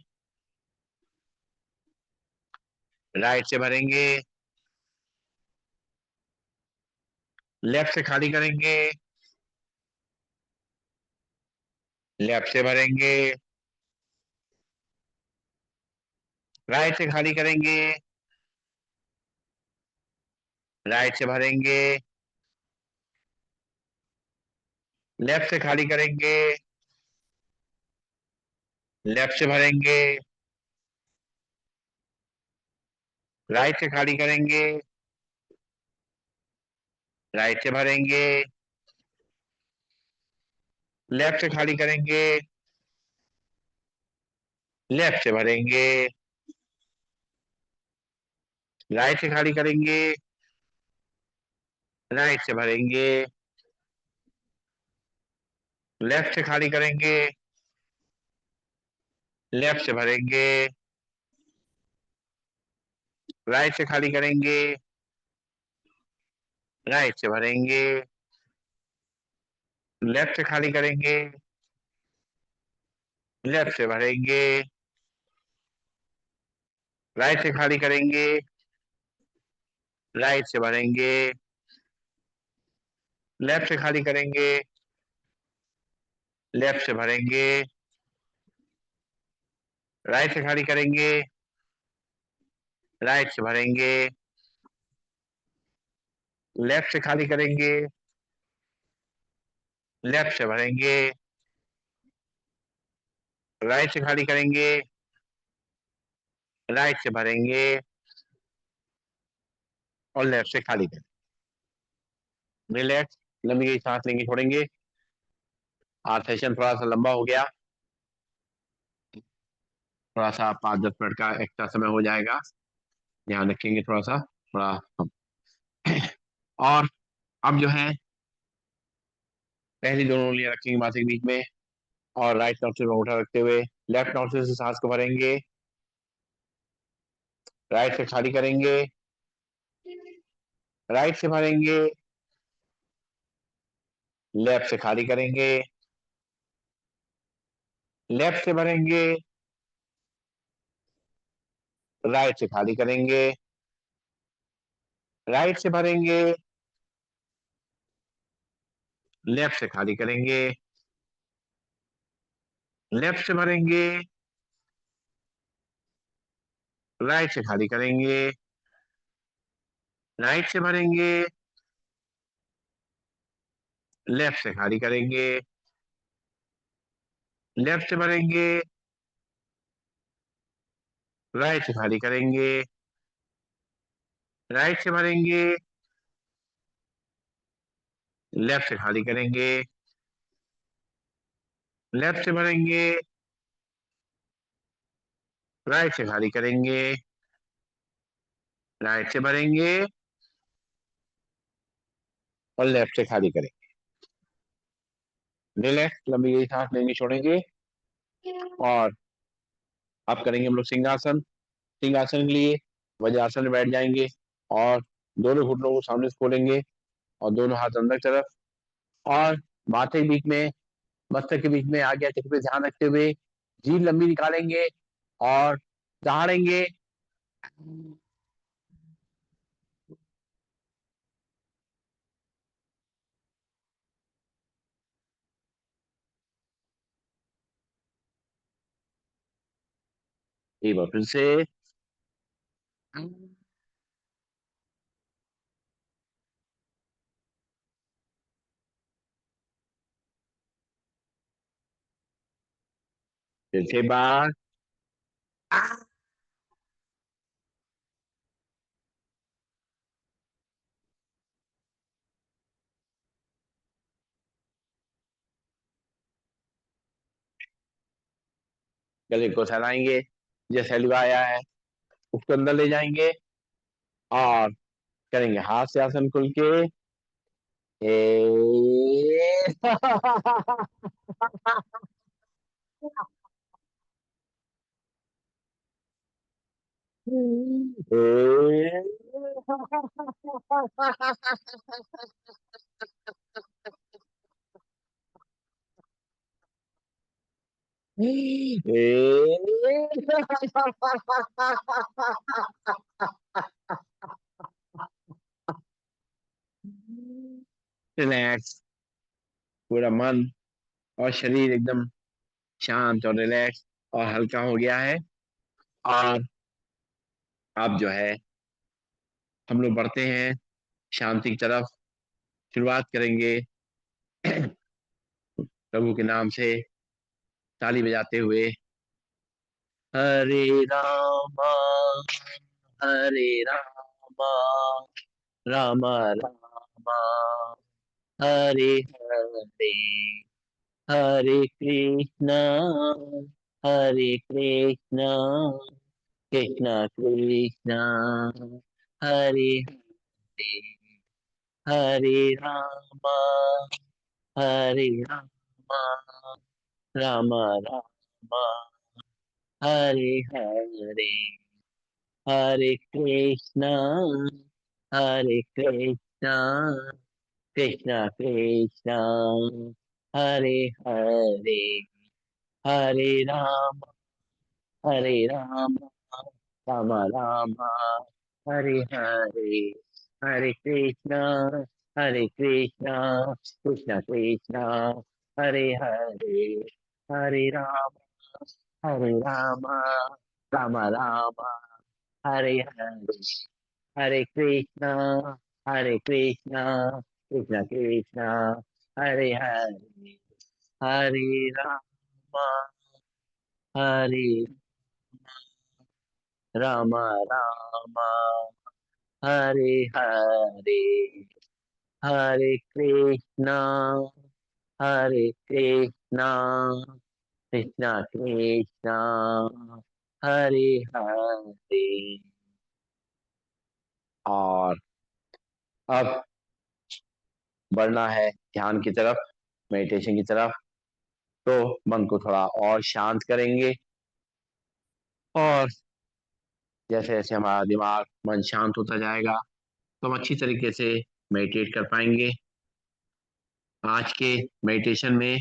राइट से भरेंगे, लेफ्ट से खाली करेंगे, लेफ्ट से भरेंगे, राइट से खाली करेंगे, राइट से भरेंगे, लेफ्ट से खाली करेंगे, लेफ्ट से भरेंगे, राइट से खाली करेंगे, राइट से भरेंगे, लेफ्ट से खाली करेंगे, लेफ्ट से भरेंगे, राइट से खाली करेंगे, राइट से भरेंगे, लेफ्ट से खाली करेंगे, लेफ्ट से भरेंगे, राइट से खाली करेंगे, राइट से भरेंगे, लेफ्ट से खाली करेंगे, लेफ्ट से भरेंगे, राइट से खाली करेंगे, राइट से भरेंगे, लेफ्ट से खाली करेंगे, लेफ्ट से भरेंगे, राइट से खाली करेंगे, राइट से भरेंगे, लेफ्ट से खाली करेंगे, लेफ्ट से भरेंगे, राइट से खाली करेंगे, राइट से भरेंगे और लेफ्ट से खाली करेंगे। रिलैक्स, लंबी गई सांस लेंगे, छोड़ेंगे। आज सेशन थोड़ा सा लंबा हो गया, थोड़ा सा 5-10 मिनट का एक्स्ट्रा समय हो जाएगा, ध्यान रखेंगे थोड़ा सा, थोड़ा। और अब जो है पहली दोनों उंगलियां रखेंगे माथे के बीच में और राइट नॉस्ट्रिल में उठा रखते हुए लेफ्ट नॉस्ट्रिल से सांस को भरेंगे, राइट से खाली करेंगे, राइट से भरेंगे, लेफ्ट से खाली करेंगे, लेफ्ट से भरेंगे, राइट से खाली करेंगे, राइट से भरेंगे, लेफ्ट से खाली करेंगे, लेफ्ट से भरेंगे, राइट से खाली करेंगे, राइट से भरेंगे, लेफ्ट से खाली करेंगे, लेफ्ट से भरेंगे, राइट से खाली करेंगे, राइट से भरेंगे, लेफ्ट से खाली करेंगे, लेफ्ट से भरेंगे, राइट से खाली करेंगे, राइट से भरेंगे और लेफ्ट से खाली करेंगे। रिलैक्स, लंबी गई सांस लेंगे, छोड़ेंगे। और अब करेंगे हम लोग सिंहासन। सिंहासन के लिए वज्रासन में बैठ जाएंगे और दोनों घुटनों को सामने से खोलेंगे और दोनों हाथ अंदर की तरफ और माथे के बीच में, मस्तक के बीच में आगे चक्र पे ध्यान रखते हुए जीभ लंबी निकालेंगे और दहाड़ेंगे। एक बार फिर से, फिर से बार, गले को सहलाएंगे, जैसे हलवा आया है उसको अंदर ले जाएंगे और करेंगे हाथ से आसन खुल के। ए रिलैक्स, पूरा मन और शरीर एकदम शांत और रिलैक्स और हल्का हो गया है। और अब जो है हम लोग बढ़ते हैं शांति की तरफ। शुरुआत करेंगे प्रभु के नाम से ताली बजाते हुए। हरे रामा, हरे रामा, राम रामा, हरे हरे, हरे कृष्णा, हरे कृष्णा, कृष्णा कृष्णा, हरे हरे, हरे रामा, हरे रामा, राम रामा, हरे हरे, हरे कृष्णा, हरे कृष्णा, कृष्णा कृष्णा, हरे हरे, हरे राम, हरे राम, राम राम, हरे हरे, हरे कृष्णा, हरे कृष्णा, कृष्णा कृष्णा, हरे हरे, हरे राम, हरे राम, राम राम, हरे हरे, हरे कृष्णा, हरे कृष्णा, कृष्णा कृष्णा, हरे हरे, हरे राम, हरे राम राम हरे हरे, हरे कृष्णा कृष्णा कृष्णा हरे हरे। और अब बढ़ना है ध्यान की तरफ, मेडिटेशन की तरफ। तो मन को थोड़ा और शांत करेंगे, और जैसे जैसे हमारा दिमाग मन शांत होता जाएगा तो हम अच्छी तरीके से मेडिटेट कर पाएंगे। आज के मेडिटेशन में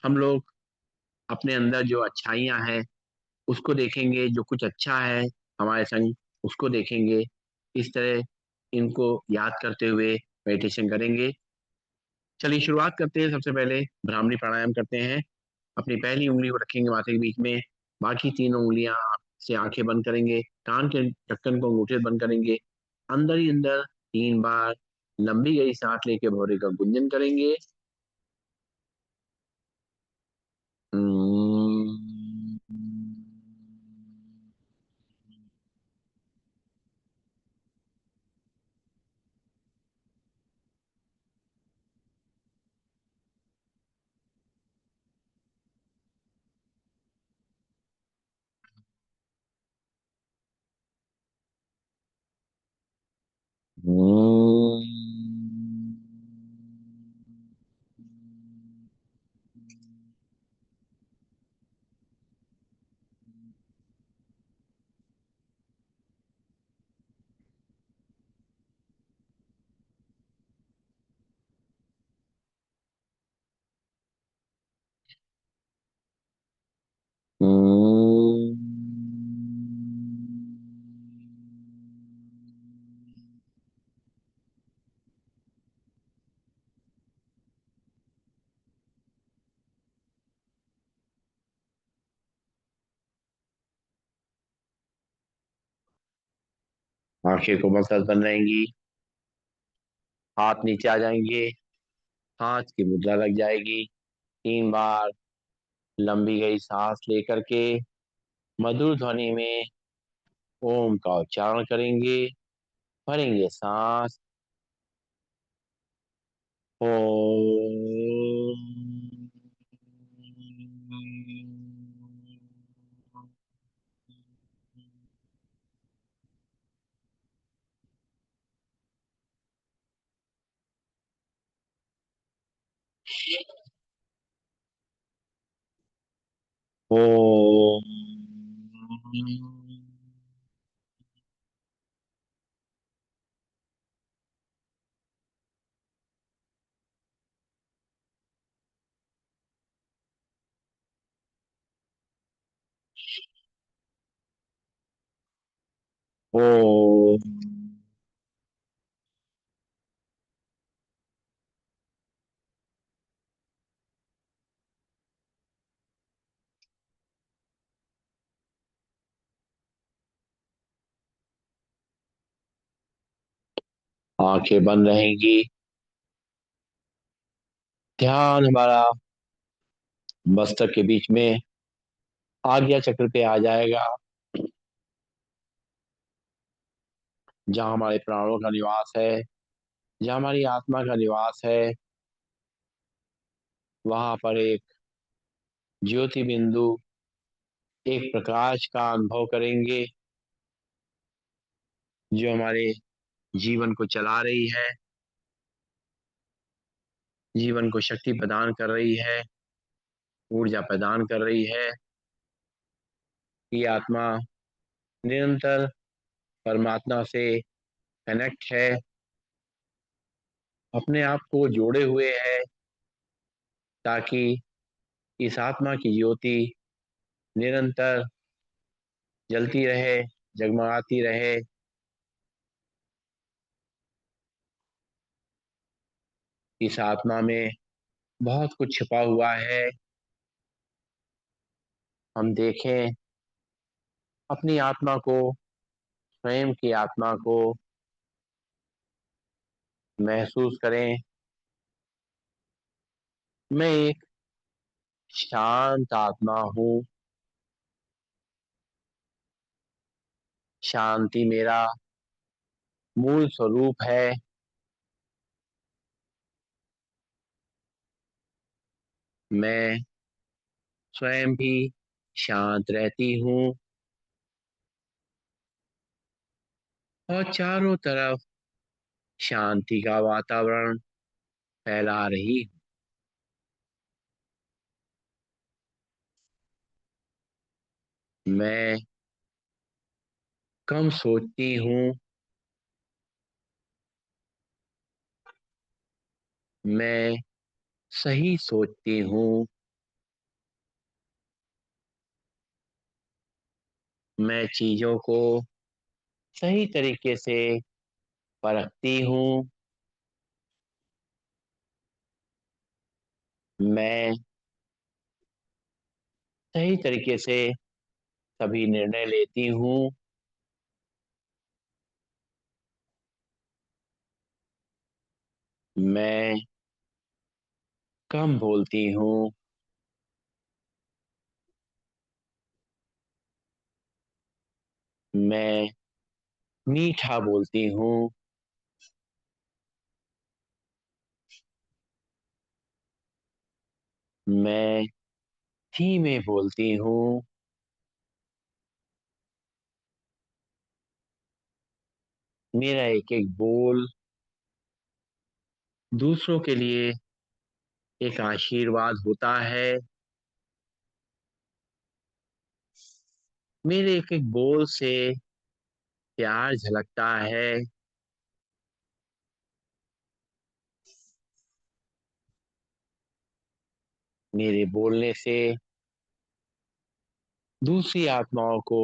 हम लोग अपने अंदर जो अच्छाइयाँ हैं उसको देखेंगे, जो कुछ अच्छा है हमारे संग उसको देखेंगे। इस तरह इनको याद करते हुए मेडिटेशन करेंगे। चलिए शुरुआत करते हैं। सबसे पहले भ्रामरी प्राणायाम करते हैं। अपनी पहली उंगली को रखेंगे माथे के बीच में, बाकी तीनों उंगलियां से आंखें बंद करेंगे, कान के ढक्कन को अंगूठे से बंद करेंगे, अंदर ही अंदर 3 बार लंबी गई सांस लेके भौरे का गुंजन करेंगे। आंखें कोमल बन रहेंगी, हाथ नीचे आ जाएंगे, हाथ की मुद्रा लग जाएगी। 3 बार लंबी गई सांस लेकर के मधुर ध्वनि में ओम का उच्चारण करेंगे। भरेंगे सांस, ओम। ओम। ओम। आंखें बंद रहेंगी, ध्यान हमारा मस्तक के बीच में आज्ञा चक्र पे आ जाएगा, जहाँ हमारे प्राणों का निवास है, जहाँ हमारी आत्मा का निवास है। वहां पर एक ज्योति बिंदु, एक प्रकाश का अनुभव करेंगे, जो हमारे जीवन को चला रही है, जीवन को शक्ति प्रदान कर रही है, ऊर्जा प्रदान कर रही है। ये आत्मा निरंतर परमात्मा से कनेक्ट है, अपने आप को जोड़े हुए है, ताकि इस आत्मा की ज्योति निरंतर जलती रहे, जगमगाती रहे। इस आत्मा में बहुत कुछ छिपा हुआ है। हम देखें अपनी आत्मा को, स्वयं की आत्मा को महसूस करें। मैं एक शांत आत्मा हूँ, शांति मेरा मूल स्वरूप है। मैं स्वयं भी शांत रहती हूँ और चारों तरफ शांति का वातावरण फैला रही हूँ। मैं कम सोचती हूँ। मैं सही सोचती हूँ। मैं चीजों को सही तरीके से परखती हूँ। मैं सही तरीके से सभी निर्णय लेती हूँ। मैं कम बोलती हूँ। मैं मीठा बोलती हूँ। मैं धीमे बोलती हूँ। मेरा एक एक बोल दूसरों के लिए एक आशीर्वाद होता है। मेरे एक एक बोल से प्यार झलकता है। मेरे बोलने से दूसरी आत्माओं को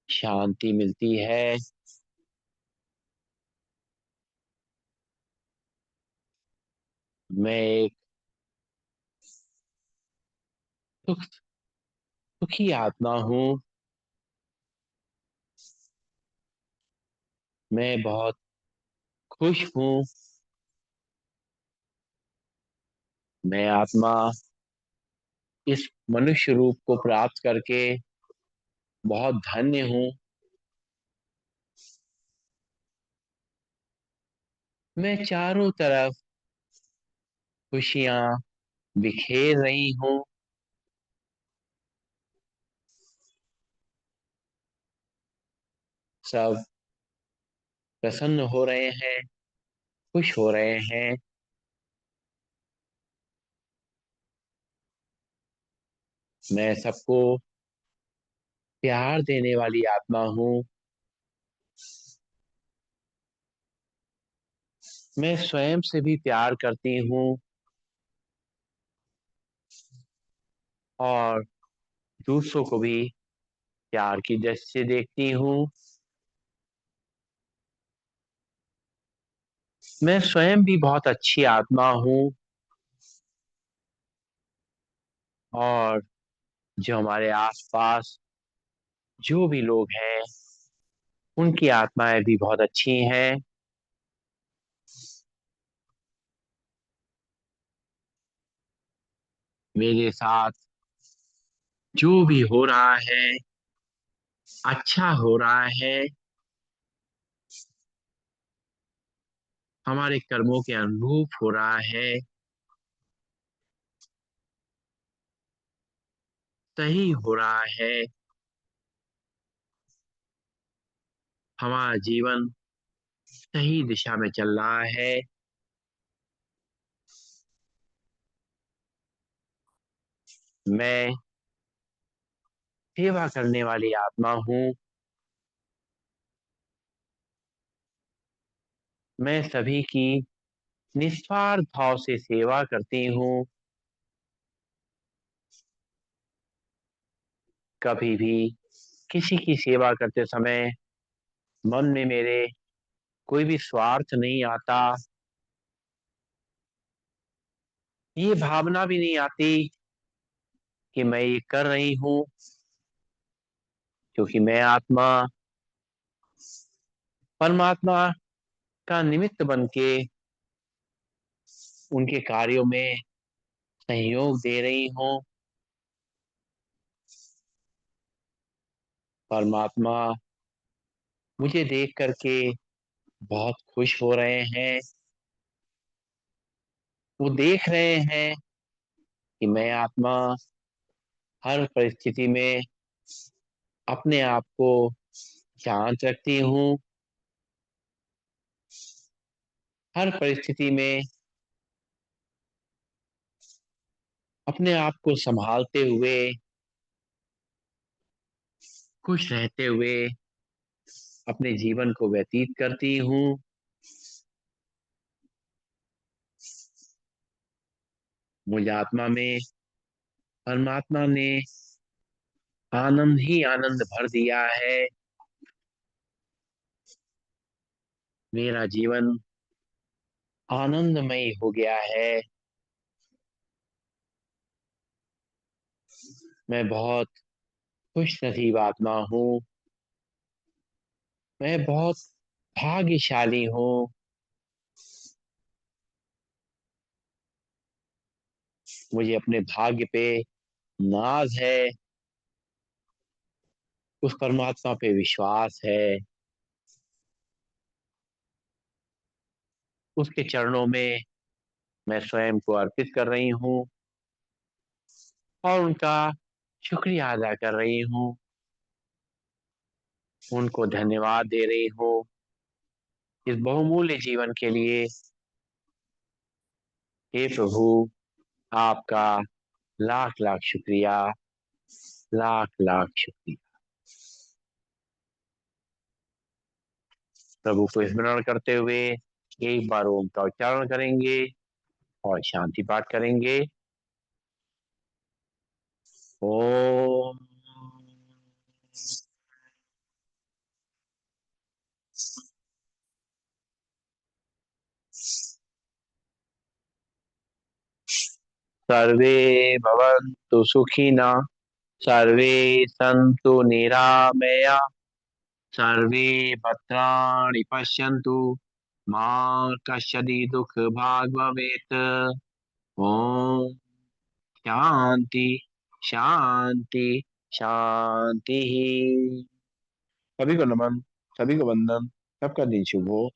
शांति मिलती है। मैं एक सुख सुखी आत्मा हूँ। मैं बहुत खुश हूँ। मैं आत्मा इस मनुष्य रूप को प्राप्त करके बहुत धन्य हूँ। मैं चारों तरफ खुशियाँ बिखेर रही हूँ। सब प्रसन्न हो रहे हैं, खुश हो रहे हैं। मैं सबको प्यार देने वाली आत्मा हूँ। मैं स्वयं से भी प्यार करती हूँ और दूसरों को भी प्यार की दृष्टि से देखती हूँ। मैं स्वयं भी बहुत अच्छी आत्मा हूँ और जो हमारे आसपास जो भी लोग हैं उनकी आत्माएं भी बहुत अच्छी हैं। मेरे साथ जो भी हो रहा है अच्छा हो रहा है। हमारे कर्मों के अनुरूप हो रहा है। सही हो रहा है। हमारा जीवन सही दिशा में चल रहा है। मैं सेवा करने वाली आत्मा हूँ। मैं सभी की निस्वार्थ भाव से सेवा करती हूँ। कभी भी किसी की सेवा करते समय मन में मेरे कोई भी स्वार्थ नहीं आता। ये भावना भी नहीं आती कि मैं ये कर रही हूँ क्योंकि मैं आत्मा परमात्मा का निमित्त बन के उनके कार्यों में सहयोग दे रही हूँ। परमात्मा मुझे देख करके बहुत खुश हो रहे हैं। वो देख रहे हैं कि मैं आत्मा हर परिस्थिति में अपने आप को शांत रखती हूँ। हर परिस्थिति में अपने आप को संभालते हुए, खुश रहते हुए अपने जीवन को व्यतीत करती हूँ। मुझ आत्मा में परमात्मा ने आनंद ही आनंद भर दिया है। मेरा जीवन आनंदमय हो गया है। मैं बहुत खुश नसीब आत्मा हूँ। मैं बहुत भाग्यशाली हूँ। मुझे अपने भाग्य पे नाज है। उस परमात्मा पे विश्वास है। उसके चरणों में मैं स्वयं को अर्पित कर रही हूँ और उनका शुक्रिया अदा कर रही हूँ। उनको धन्यवाद दे रही हूँ इस बहुमूल्य जीवन के लिए। हे प्रभु, आपका लाख लाख शुक्रिया, लाख लाख शुक्रिया। प्रभु को स्मरण करते हुए एक बार ओम का उच्चारण करेंगे और शांति पाठ करेंगे। ओम सर्वे भवन्तु सुखिनः, सर्वे सन्तु निरामया, सर्वे भद्राणि पश्यन्तु, मा कश्चित् दुःखभाग् भवेत्। ओम शांति शांति शांति। सभी को नमन, सभी को वंदन, सबका दिन शुभ हो।